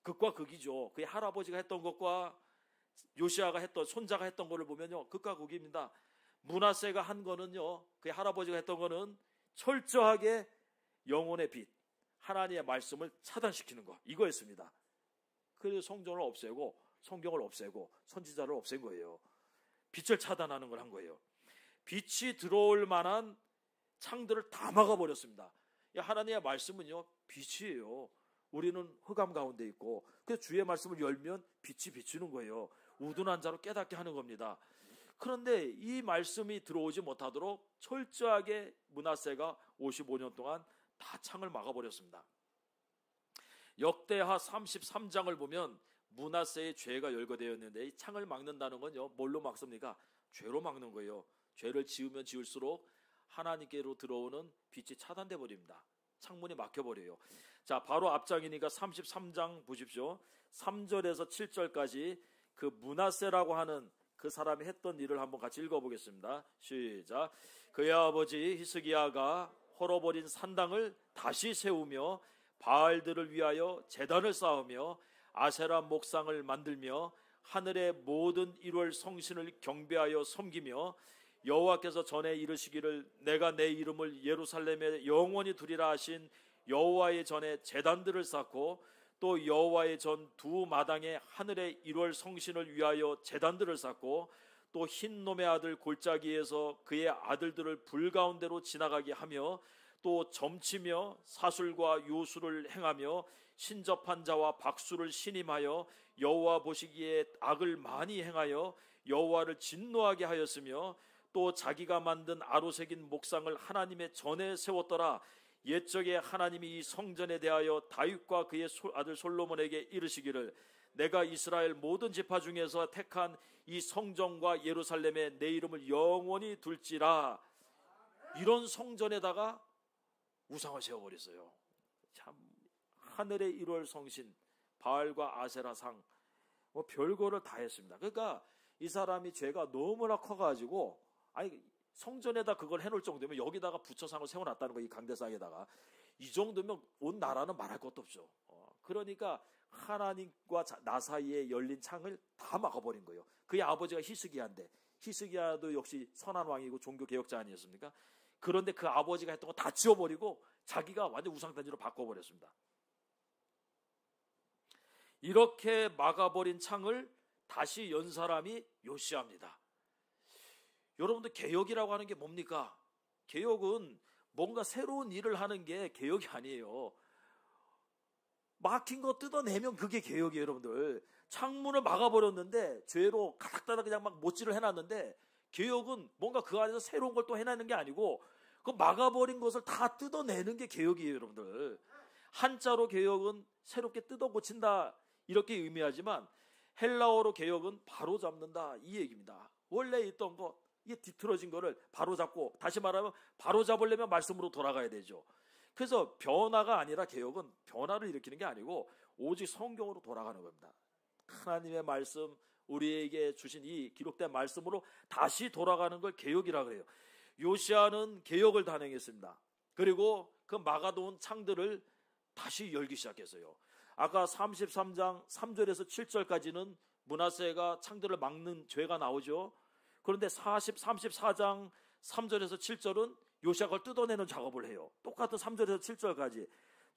극과 극이죠. 그의 할아버지가 했던 것과 요시야가 했던, 손자가 했던 것을 보면요, 극과 극입니다. 므낫세가 한 거는요, 그의 할아버지가 했던 거는 철저하게 영혼의 빛, 하나님의 말씀을 차단시키는 거, 이거였습니다. 그래서 성전을 없애고 성경을 없애고 선지자를 없앤 거예요. 빛을 차단하는 걸 한 거예요. 빛이 들어올 만한 창들을 다 막아버렸습니다. 하나님의 말씀은요, 빛이에요. 우리는 흑암 가운데 있고, 그래서 주의 말씀을 열면 빛이 비추는 거예요. 우둔한 자로 깨닫게 하는 겁니다. 그런데 이 말씀이 들어오지 못하도록 철저하게 므낫세가 55년 동안 다 창을 막아버렸습니다. 역대하 33장을 보면 므낫세의 죄가 열거되었는데, 이 창을 막는다는 건요, 뭘로 막습니까? 죄로 막는 거예요. 죄를 지으면 지을수록 하나님께로 들어오는 빛이 차단돼 버립니다. 창문이 막혀버려요. 자, 바로 앞장이니까 33장 보십시오. 3절에서 7절까지 그 므낫세라고 하는 그 사람이 했던 일을 한번 같이 읽어보겠습니다. 시작. 그의 아버지 히스기야가 헐어버린 산당을 다시 세우며 바알들을 위하여 제단을 쌓으며 아세라 목상을 만들며 하늘의 모든 1월 성신을 경배하여 섬기며 여호와께서 전에 이르시기를 내가 내 이름을 예루살렘에 영원히 두리라 하신 여호와의 전에 제단들을 쌓고, 또 여호와의 전 두 마당에 하늘의 1월 성신을 위하여 제단들을 쌓고, 또 흰놈의 아들 골짜기에서 그의 아들들을 불 가운데로 지나가게 하며, 또 점치며 사술과 요술을 행하며 신접한 자와 박수를 신임하여 여호와 보시기에 악을 많이 행하여 여호와를 진노하게 하였으며, 또 자기가 만든 아로새긴 목상을 하나님의 전에 세웠더라. 옛적에 하나님이 이 성전에 대하여 다윗과 그의 아들 솔로몬에게 이르시기를 내가 이스라엘 모든 지파 중에서 택한 이 성전과 예루살렘에 내 이름을 영원히 둘지라. 이런 성전에다가 우상을 세워버렸어요. 참, 하늘의 1월 성신, 바알과 아세라상, 뭐 별거를 다 했습니다. 그러니까 이 사람이 죄가 너무나 커가지고, 아니 성전에다 그걸 해놓을 정도면 여기다가 부처상을 세워놨다는 거, 이 강대상에다가. 이 정도면 온 나라는 말할 것도 없죠. 그러니까 하나님과 나 사이에 열린 창을 다 막아버린 거예요. 그의 아버지가 히스기야인데, 히스기야도 역시 선한 왕이고 종교 개혁자 아니었습니까? 그런데 그 아버지가 했던 거 다 지워버리고 자기가 완전 우상단지로 바꿔버렸습니다. 이렇게 막아버린 창을 다시 연 사람이 요시야입니다. 여러분들, 개혁이라고 하는 게 뭡니까? 개혁은 뭔가 새로운 일을 하는 게 개혁이 아니에요. 막힌 거 뜯어내면 그게 개혁이에요. 여러분들, 창문을 막아버렸는데 죄로 가닥다닥 그냥 막 못질을 해놨는데, 개혁은 뭔가 그 안에서 새로운 걸 또 해내는 게 아니고 그 막아버린 것을 다 뜯어내는 게 개혁이에요. 여러분들, 한자로 개혁은 새롭게 뜯어 고친다 이렇게 의미하지만, 헬라어로 개혁은 바로 잡는다 이 얘기입니다. 원래 있던 거, 이게 뒤틀어진 거를 바로 잡고, 다시 말하면 바로 잡으려면 말씀으로 돌아가야 되죠. 그래서 변화가 아니라 개혁은 변화를 일으키는 게 아니고 오직 성경으로 돌아가는 겁니다. 하나님의 말씀, 우리에게 주신 이 기록된 말씀으로 다시 돌아가는 걸 개혁이라고 해요. 요시아는 개혁을 단행했습니다. 그리고 그 막아놓은 창들을 다시 열기 시작했어요. 아까 33장 3절에서 7절까지는 므낫세가 창들을 막는 죄가 나오죠. 그런데 34장 3절에서 7절은 요시아가 뜯어내는 작업을 해요. 똑같은 3절에서 7절까지.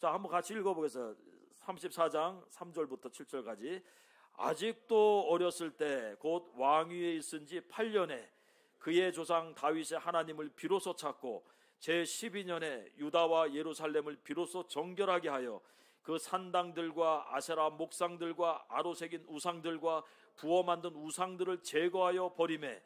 자, 한번 같이 읽어보겠습니다. 34장 3절부터 7절까지. 아직도 어렸을 때 곧 왕위에 있은 지 8년에 그의 조상 다윗의 하나님을 비로소 찾고 제12년에 유다와 예루살렘을 비로소 정결하게 하여 그 산당들과 아세라 목상들과 아로 새긴 우상들과 부어 만든 우상들을 제거하여 버리매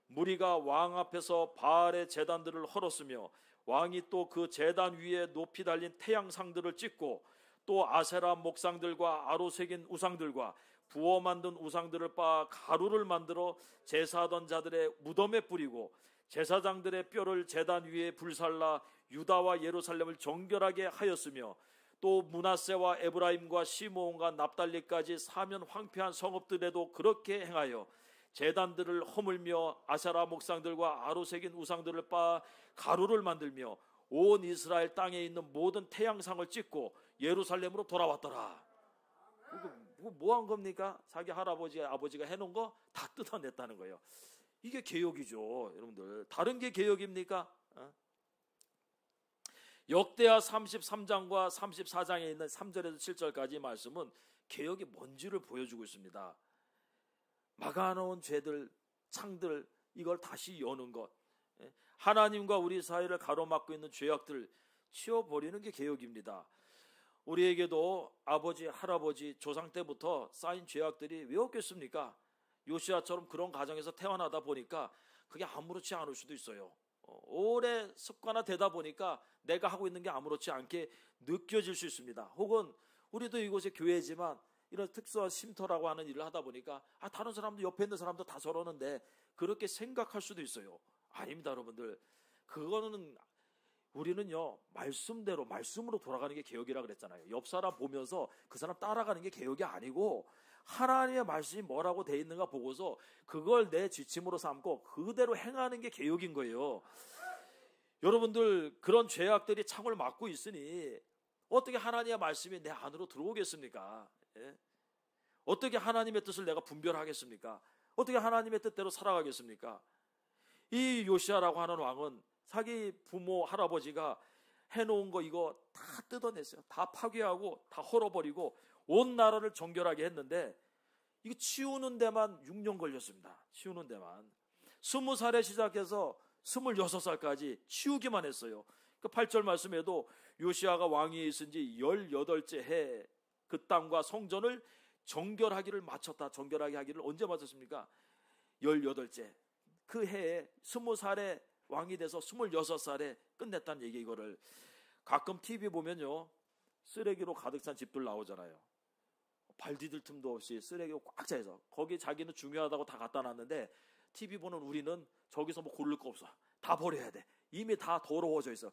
무리가 왕 앞에서 바알의 제단들을 헐었으며 왕이 또 그 제단 위에 높이 달린 태양상들을 찍고 또 아세라 목상들과 아로 새긴 우상들과 부어 만든 우상들을 빻아 가루를 만들어 제사하던 자들의 무덤에 뿌리고 제사장들의 뼈를 제단 위에 불살라 유다와 예루살렘을 정결하게 하였으며 또 므낫세와 에브라임과 시므온과 납달리까지 사면 황폐한 성읍들에도 그렇게 행하여 제단들을 허물며 아세라 목상들과 아로 새긴 우상들을 빻아 가루를 만들며 온 이스라엘 땅에 있는 모든 태양상을 찍고 예루살렘으로 돌아왔더라. 뭐 한 겁니까? 자기 할아버지 아버지가 해놓은 거 다 뜯어냈다는 거예요. 이게 개혁이죠, 여러분들. 다른 게 개혁입니까? 역대하 33장과 34장에 있는 3절에서 7절까지 말씀은 개혁이 뭔지를 보여주고 있습니다. 막아놓은 죄들, 창들, 이걸 다시 여는 것, 하나님과 우리 사이를 가로막고 있는 죄악들을 치워버리는 게 개혁입니다. 우리에게도 아버지, 할아버지, 조상 때부터 쌓인 죄악들이 왜 없겠습니까? 요시아처럼 그런 가정에서 태어나다 보니까 그게 아무렇지 않을 수도 있어요. 오래 습관화되다 보니까 내가 하고 있는 게 아무렇지 않게 느껴질 수 있습니다. 혹은 우리도 이곳에 교회지만 이런 특수한 쉼터라고 하는 일을 하다 보니까 다른 사람도 옆에 있는 사람도 다 저러는데 그렇게 생각할 수도 있어요. 아닙니다, 여러분들. 그거는 우리는요, 말씀대로 말씀으로 돌아가는 게 개혁이라 그랬잖아요. 옆 사람 보면서 그 사람 따라가는 게 개혁이 아니고 하나님의 말씀이 뭐라고 돼 있는가 보고서 그걸 내 지침으로 삼고 그대로 행하는 게 개혁인 거예요. 여러분들, 그런 죄악들이 창을 막고 있으니 어떻게 하나님의 말씀이 내 안으로 들어오겠습니까? 예? 어떻게 하나님의 뜻을 내가 분별하겠습니까? 어떻게 하나님의 뜻대로 살아가겠습니까? 이 요시아라고 하는 왕은 자기 부모 할아버지가 해놓은 거 이거 다 뜯어냈어요. 다 파괴하고 다 헐어버리고 온 나라를 정결하게 했는데 이거 치우는 데만 6년 걸렸습니다. 치우는 데만 20살에 시작해서 26살까지 치우기만 했어요. 그 8절 말씀에도 요시아가 왕위에 있은 지 18째 해 그 땅과 성전을 정결하기를 마쳤다. 정결하게 하기를 언제 마쳤습니까? 18째. 그 해에 20살에 왕이 돼서 26살에 끝냈다는 얘기. 이거를 가끔 TV 보면요, 쓰레기로 가득 찬 집들 나오잖아요. 발 디딜 틈도 없이 쓰레기로 꽉 차서 거기 자기는 중요하다고 다 갖다 놨는데 TV 보는 우리는 저기서 뭐 고를 거 없어. 다 버려야 돼. 이미 다 더러워져 있어.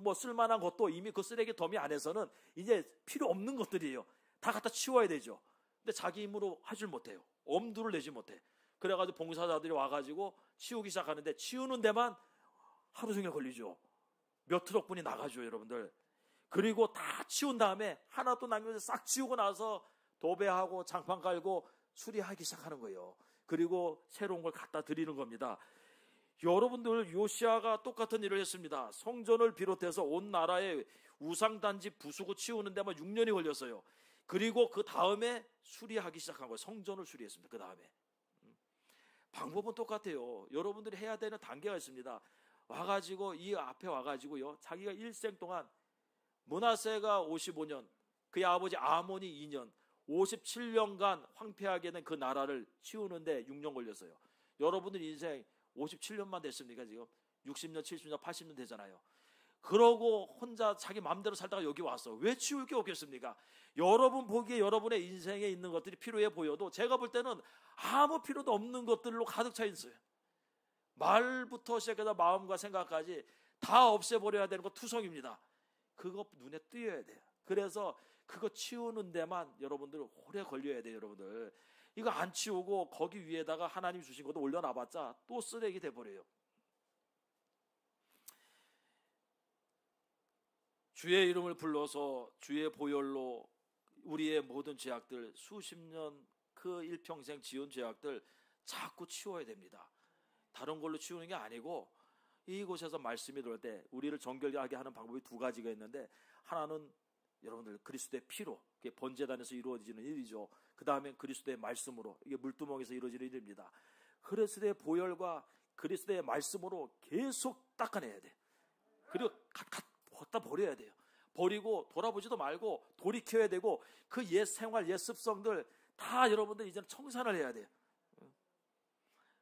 뭐 쓸만한 것도 이미 그 쓰레기 더미 안에서는 이제 필요 없는 것들이에요. 다 갖다 치워야 되죠. 근데 자기 힘으로 하질 못해요. 엄두를 내지 못해. 그래가지고 봉사자들이 와가지고 치우기 시작하는데 치우는 데만 하루 종일 걸리죠. 몇 트럭분이 나가죠, 여러분들. 그리고 다 치운 다음에 하나도 남겨서 싹 치우고 나서 도배하고 장판 깔고 수리하기 시작하는 거예요. 그리고 새로운 걸 갖다 드리는 겁니다. 여러분들, 요시아가 똑같은 일을 했습니다. 성전을 비롯해서 온 나라의 우상단지 부수고 치우는 데만 6년이 걸렸어요. 그리고 그 다음에 수리하기 시작한 거예요. 성전을 수리했습니다. 그 다음에. 방법은 똑같아요. 여러분들이 해야 되는 단계가 있습니다. 와가지고 이 앞에 와가지고요, 자기가 일생 동안 므낫세가 55년, 그의 아버지 아몬이 2년, 57년간 황폐하게 된 그 나라를 치우는데 6년 걸렸어요. 여러분들 인생 57년만 됐습니까? 지금 60년, 70년, 80년 되잖아요. 그러고 혼자 자기 마음대로 살다가 여기 왔어. 왜 치울 게 없겠습니까? 여러분 보기에 여러분의 인생에 있는 것들이 필요해 보여도 제가 볼 때는 아무 필요도 없는 것들로 가득 차 있어요. 말부터 시작해서 마음과 생각까지 다 없애버려야 되는 거 투성입니다. 그거 눈에 띄어야 돼요. 그래서 그거 치우는 데만 여러분들 오래 걸려야 돼요. 여러분들 이거 안 치우고 거기 위에다가 하나님 주신 것도 올려놔봤자 또 쓰레기 돼버려요. 주의 이름을 불러서 주의 보혈로 우리의 모든 죄악들, 수십 년 그 일평생 지은 죄악들 자꾸 치워야 됩니다. 다른 걸로 치우는 게 아니고 이곳에서 말씀이 들어올 때 우리를 정결하게 하는 방법이 두 가지가 있는데, 하나는 여러분들 그리스도의 피로, 그게 번제단에서 이루어지는 일이죠. 그 다음에 그리스도의 말씀으로, 이게 물두멍에서 이루어지는 일입니다. 그리스도의 보혈과 그리스도의 말씀으로 계속 닦아내야 돼. 그리고 갖다 버려야 돼요. 버리고 돌아보지도 말고 돌이켜야 되고, 그 옛 생활, 옛 습성들 다 여러분들 이제는 청산을 해야 돼요.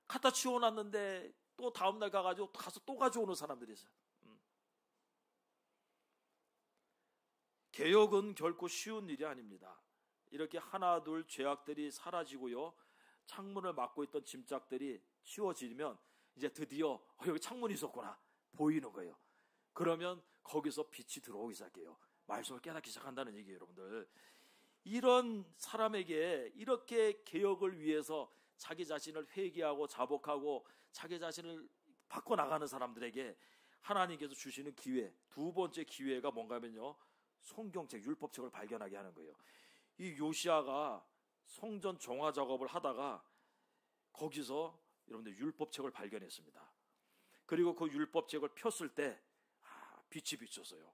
갖다 치워놨는데 또 다음날 가가지고 가서 또 가져오는 사람들이 있어요. 개혁은 결코 쉬운 일이 아닙니다. 이렇게 하나 둘 죄악들이 사라지고요, 창문을 막고 있던 짐짝들이 치워지면 이제 드디어 여기 창문이 있었구나 보이는 거예요. 그러면 거기서 빛이 들어오기 시작해요. 말씀을 깨닫기 시작한다는 얘기예요. 여러분들, 이런 사람에게 이렇게 개혁을 위해서 자기 자신을 회개하고 자복하고 자기 자신을 바꿔나가는 사람들에게 하나님께서 주시는 기회, 두 번째 기회가 뭔가 하면요, 성경책, 율법책을 발견하게 하는 거예요. 이 요시야가 성전 정화 작업을 하다가 거기서 여러분들 율법책을 발견했습니다. 그리고 그 율법책을 폈을 때 빛이 비쳤어요.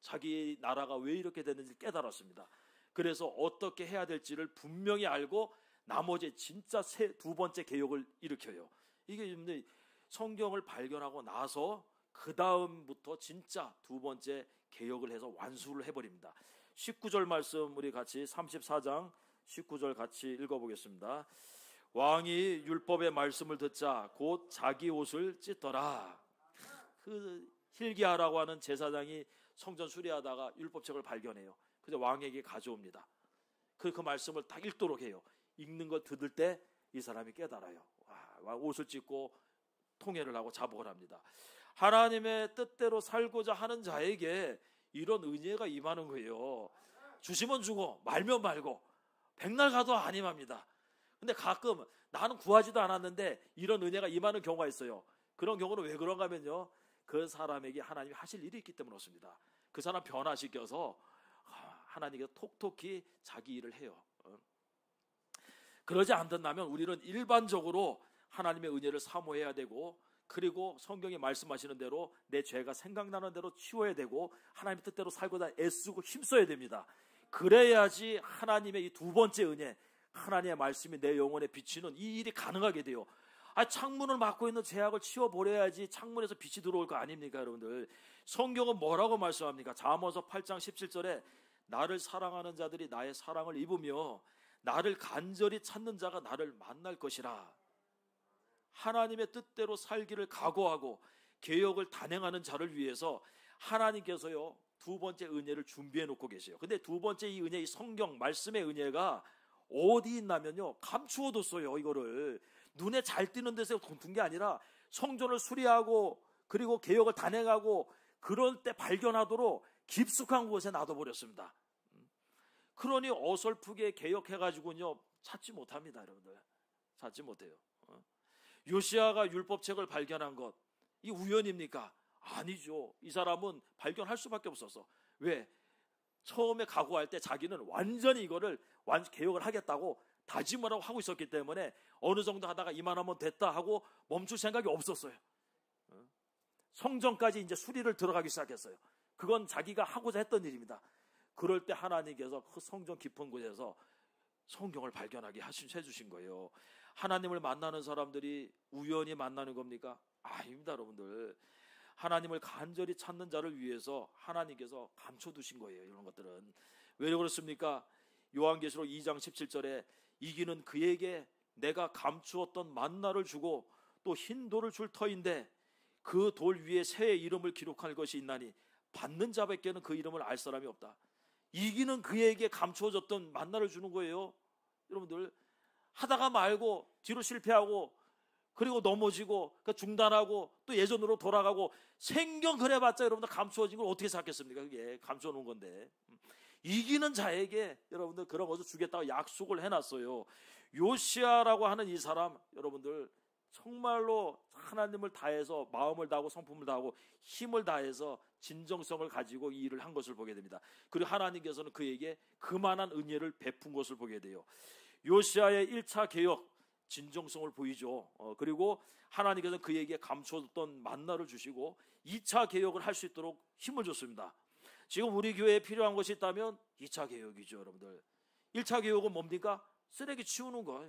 자기 나라가 왜 이렇게 됐는지 깨달았습니다. 그래서 어떻게 해야 될지를 분명히 알고 나머지 진짜 두 번째 개혁을 일으켜요. 이게 성경을 발견하고 나서 그 다음부터 진짜 두 번째 개혁을 해서 완수를 해버립니다. 19절 말씀 우리 같이 34장 19절 같이 읽어보겠습니다. 왕이 율법의 말씀을 듣자 곧 자기 옷을 찢더라. 그 hil기야라고 하는 제사장이 성전 수리하다가 율법책을 발견해요. 그래서 왕에게 가져옵니다. 그 말씀을 딱 읽도록 해요. 읽는 걸 들을 때 이 사람이 깨달아요. 옷을 찢고 통회를 하고 자복을 합니다. 하나님의 뜻대로 살고자 하는 자에게 이런 은혜가 임하는 거예요. 주시면 주고 말면 말고 백날 가도 안 임합니다. 근데 가끔 나는 구하지도 않았는데 이런 은혜가 임하는 경우가 있어요. 그런 경우는 왜 그런가 하면요, 그 사람에게 하나님이 하실 일이 있기 때문에 그렇습니다. 그 사람 변화시켜서 하나님께서 톡톡히 자기 일을 해요. 그러지 않는다면 우리는 일반적으로 하나님의 은혜를 사모해야 되고, 그리고 성경이 말씀하시는 대로 내 죄가 생각나는 대로 치워야 되고 하나님의 뜻대로 살고자 애쓰고 힘써야 됩니다. 그래야지 하나님의 이 두 번째 은혜, 하나님의 말씀이 내 영혼에 비치는 이 일이 가능하게 돼요. 창문을 막고 있는 죄악을 치워버려야지 창문에서 빛이 들어올 거 아닙니까? 여러분들, 성경은 뭐라고 말씀합니까? 잠언서 8장 17절에 나를 사랑하는 자들이 나의 사랑을 입으며 나를 간절히 찾는 자가 나를 만날 것이라. 하나님의 뜻대로 살기를 각오하고 개혁을 단행하는 자를 위해서 하나님께서요, 두 번째 은혜를 준비해 놓고 계세요. 근데 두 번째 이 은혜, 이 성경 말씀의 은혜가 어디 있냐면요, 감추어뒀어요. 이거를 눈에 잘 띄는 데서 둔 게 아니라 성전을 수리하고 그리고 개혁을 단행하고 그럴 때 발견하도록 깊숙한 곳에 놔둬버렸습니다. 그러니 어설프게 개혁해가지고는요 찾지 못합니다. 여러분들, 찾지 못해요. 요시야가 율법책을 발견한 것, 이 우연입니까? 아니죠. 이 사람은 발견할 수밖에 없었어. 왜? 처음에 각오할 때 자기는 완전히 이거를 개혁을 하겠다고 다짐을 하고 있었기 때문에 어느 정도 하다가 이만하면 됐다 하고 멈출 생각이 없었어요. 성전까지 이제 수리를 들어가기 시작했어요. 그건 자기가 하고자 했던 일입니다. 그럴 때 하나님께서 그 성전 깊은 곳에서 성경을 발견하게 해주신 거예요. 하나님을 만나는 사람들이 우연히 만나는 겁니까? 아닙니다. 여러분들, 하나님을 간절히 찾는 자를 위해서 하나님께서 감춰두신 거예요. 이런 것들은 왜 그렇습니까? 요한계시록 2장 17절에 이기는 그에게 내가 감추었던 만나를 주고 또 흰 돌을 줄 터인데 그 돌 위에 새의 이름을 기록할 것이 있나니 받는 자밖에는 그 이름을 알 사람이 없다. 이기는 그에게 감추어졌던 만나를 주는 거예요. 여러분들, 하다가 말고 뒤로 실패하고 그리고 넘어지고 중단하고 또 예전으로 돌아가고 생경 그래봤자 여러분들 감추어진 걸 어떻게 찾겠습니까? 그게 감추어 놓은 건데 이기는 자에게 여러분들 그런 것을 주겠다고 약속을 해놨어요. 요시아라고 하는 이 사람 여러분들 정말로 하나님을 다해서 마음을 다하고 성품을 다하고 힘을 다해서 진정성을 가지고 이 일을 한 것을 보게 됩니다. 그리고 하나님께서는 그에게 그만한 은혜를 베푼 것을 보게 돼요. 요시아의 1차 개혁 진정성을 보이죠. 그리고 하나님께서는 그에게 감춰뒀던 만나를 주시고 2차 개혁을 할 수 있도록 힘을 줬습니다. 지금 우리 교회에 필요한 것이 있다면 2차 개혁이죠, 여러분들. 1차 개혁은 뭡니까? 쓰레기 치우는 거.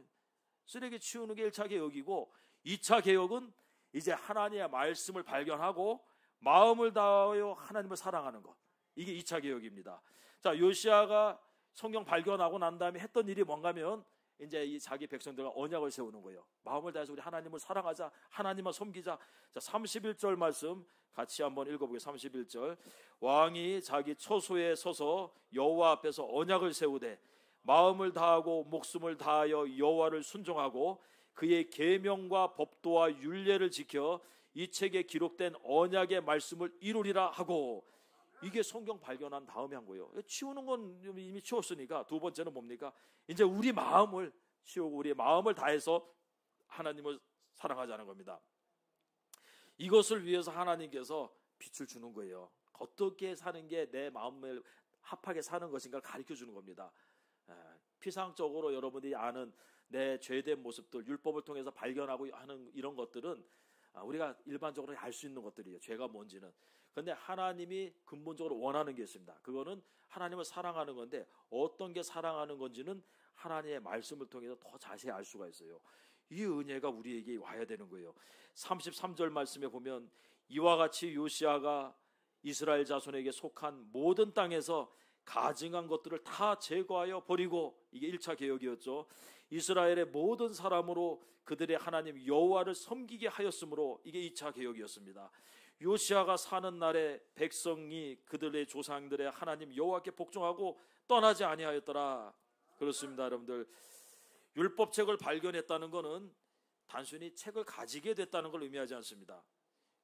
쓰레기 치우는 게 1차 개혁이고 2차 개혁은 이제 하나님의 말씀을 발견하고 마음을 다하여 하나님을 사랑하는 것. 이게 2차 개혁입니다. 자, 요시아가 성경 발견하고 난 다음에 했던 일이 뭔가면 이제 이 자기 백성들과 언약을 세우는 거예요. 마음을 다해서 우리 하나님을 사랑하자, 하나님만 섬기자. 자, 31절 말씀 같이 한번 읽어보겠습니다. 31절. 왕이 자기 처소에 서서 여호와 앞에서 언약을 세우되 마음을 다하고 목숨을 다하여 여호와를 순종하고 그의 계명과 법도와 율례를 지켜 이 책에 기록된 언약의 말씀을 이루리라 하고, 이게 성경 발견한 다음에 한 거예요. 치우는 건 이미 치웠으니까 두 번째는 뭡니까? 이제 우리 마음을 치우고 우리의 마음을 다해서 하나님을 사랑하자는 겁니다. 이것을 위해서 하나님께서 빛을 주는 거예요. 어떻게 사는 게 내 마음을 합하게 사는 것인가를 가르쳐 주는 겁니다. 피상적으로 여러분들이 아는 내 죄된 모습들, 율법을 통해서 발견하고 하는 이런 것들은 우리가 일반적으로 알 수 있는 것들이에요. 죄가 뭔지는. 그런데 하나님이 근본적으로 원하는 게 있습니다. 그거는 하나님을 사랑하는 건데 어떤 게 사랑하는 건지는 하나님의 말씀을 통해서 더 자세히 알 수가 있어요. 이 은혜가 우리에게 와야 되는 거예요. 33절 말씀에 보면 이와 같이 요시아가 이스라엘 자손에게 속한 모든 땅에서 가증한 것들을 다 제거하여 버리고, 이게 1차 개혁이었죠. 이스라엘의 모든 사람으로 그들의 하나님 여호와를 섬기게 하였으므로 이게 2차 개혁이었습니다. 요시아가 사는 날에 백성이 그들의 조상들의 하나님 여호와께 복종하고 떠나지 아니하였더라. 그렇습니다, 여러분들. 율법책을 발견했다는 것은 단순히 책을 가지게 됐다는 걸 의미하지 않습니다.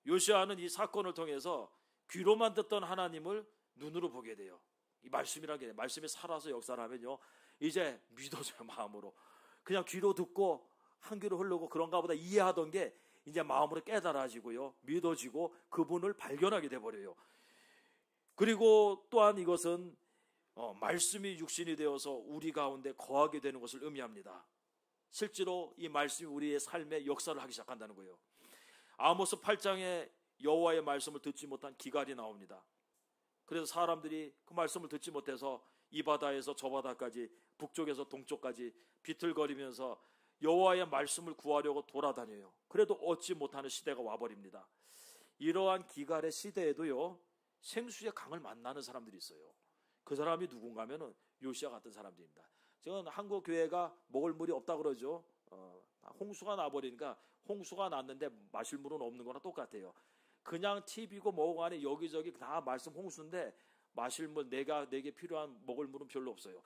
요시아는 이 사건을 통해서 귀로만 듣던 하나님을 눈으로 보게 돼요. 이 말씀이라는 게 말씀이 살아서 역사를 하면요, 이제 믿어져요. 마음으로 그냥 귀로 듣고 한 귀로 흐르고 그런가 보다 이해하던 게 이제 마음으로 깨달아지고요, 믿어지고 그분을 발견하게 돼버려요. 그리고 또한 이것은 말씀이 육신이 되어서 우리 가운데 거하게 되는 것을 의미합니다. 실제로 이 말씀이 우리의 삶에 역사를 하기 시작한다는 거예요. 아모스 8장에 여호와의 말씀을 듣지 못한 기갈이 나옵니다. 그래서 사람들이 그 말씀을 듣지 못해서 이 바다에서 저 바다까지, 북쪽에서 동쪽까지 비틀거리면서 여호와의 말씀을 구하려고 돌아다녀요. 그래도 얻지 못하는 시대가 와버립니다. 이러한 기갈의 시대에도요, 생수의 강을 만나는 사람들이 있어요. 그 사람이 누군가 하면은 요시아 같은 사람들입니다. 지금 한국 교회가 먹을 물이 없다 그러죠. 홍수가 나버리니까, 홍수가 났는데 마실 물은 없는 거나 똑같아요. 그냥 TV고 뭐고 안에 여기저기 다 말씀 홍수인데 마실 물, 내게 필요한 먹을 물은 별로 없어요.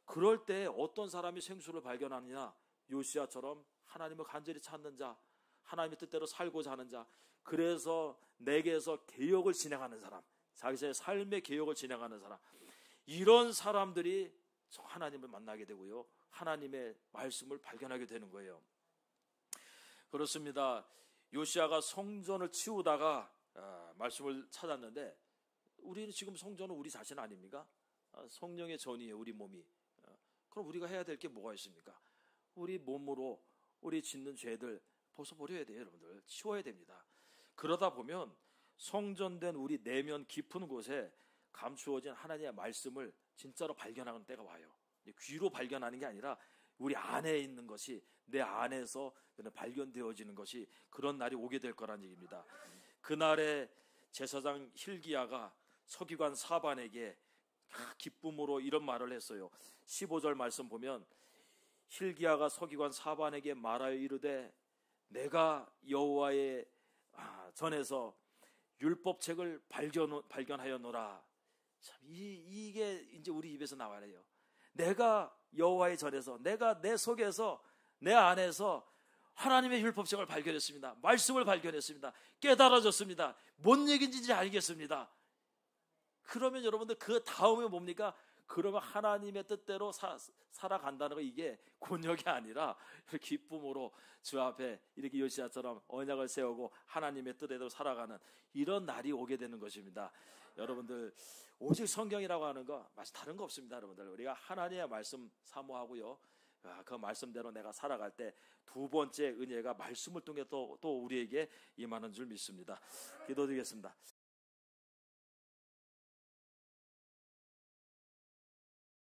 그럴 때 어떤 사람이 생수를 발견하느냐? 요시아처럼 하나님을 간절히 찾는 자, 하나님의 뜻대로 살고자 하는 자, 그래서 내게서 개혁을 진행하는 사람, 자기의 삶의 개혁을 진행하는 사람, 이런 사람들이 하나님을 만나게 되고요, 하나님의 말씀을 발견하게 되는 거예요. 그렇습니다. 요시아가 성전을 치우다가 말씀을 찾았는데, 우리는 지금 성전은 우리 자신 아닙니까? 성령의 전이에요, 우리 몸이. 그럼 우리가 해야 될 게 뭐가 있습니까? 우리 몸으로 우리 짓는 죄들 벗어버려야 돼요, 여러분들. 치워야 됩니다. 그러다 보면 성전된 우리 내면 깊은 곳에 감추어진 하나님의 말씀을 진짜로 발견하는 때가 와요. 귀로 발견하는 게 아니라 우리 안에 있는 것이, 내 안에서 발견되어지는 것이, 그런 날이 오게 될 거란 얘기입니다. 그날에 제사장 hil기야가 서기관 사반에게 기쁨으로 이런 말을 했어요. 15절 말씀 보면 hil기야가 서기관 사반에게 말하여 이르되 내가 여호와의 전에서 율법책을 발견하였노라. 참, 이게 이제 우리 입에서 나와야 해요. 내가 여호와의 전에서, 내가 내 속에서, 내 안에서 하나님의 율법성을 발견했습니다. 말씀을 발견했습니다. 깨달아졌습니다. 뭔 얘기인지 알겠습니다. 그러면 여러분들 그 다음에 뭡니까? 그러면 하나님의 뜻대로 살아간다는 거, 이게 곤욕이 아니라 기쁨으로 주 앞에 이렇게 요시야처럼 언약을 세우고 하나님의 뜻대로 살아가는 이런 날이 오게 되는 것입니다. 여러분들, 오직 성경이라고 하는 거 다른 거 없습니다. 여러분들, 우리가 하나님의 말씀 사모하고요, 그 말씀대로 내가 살아갈 때 두 번째 은혜가 말씀을 통해 또 우리에게 임하는 줄 믿습니다. 기도드리겠습니다.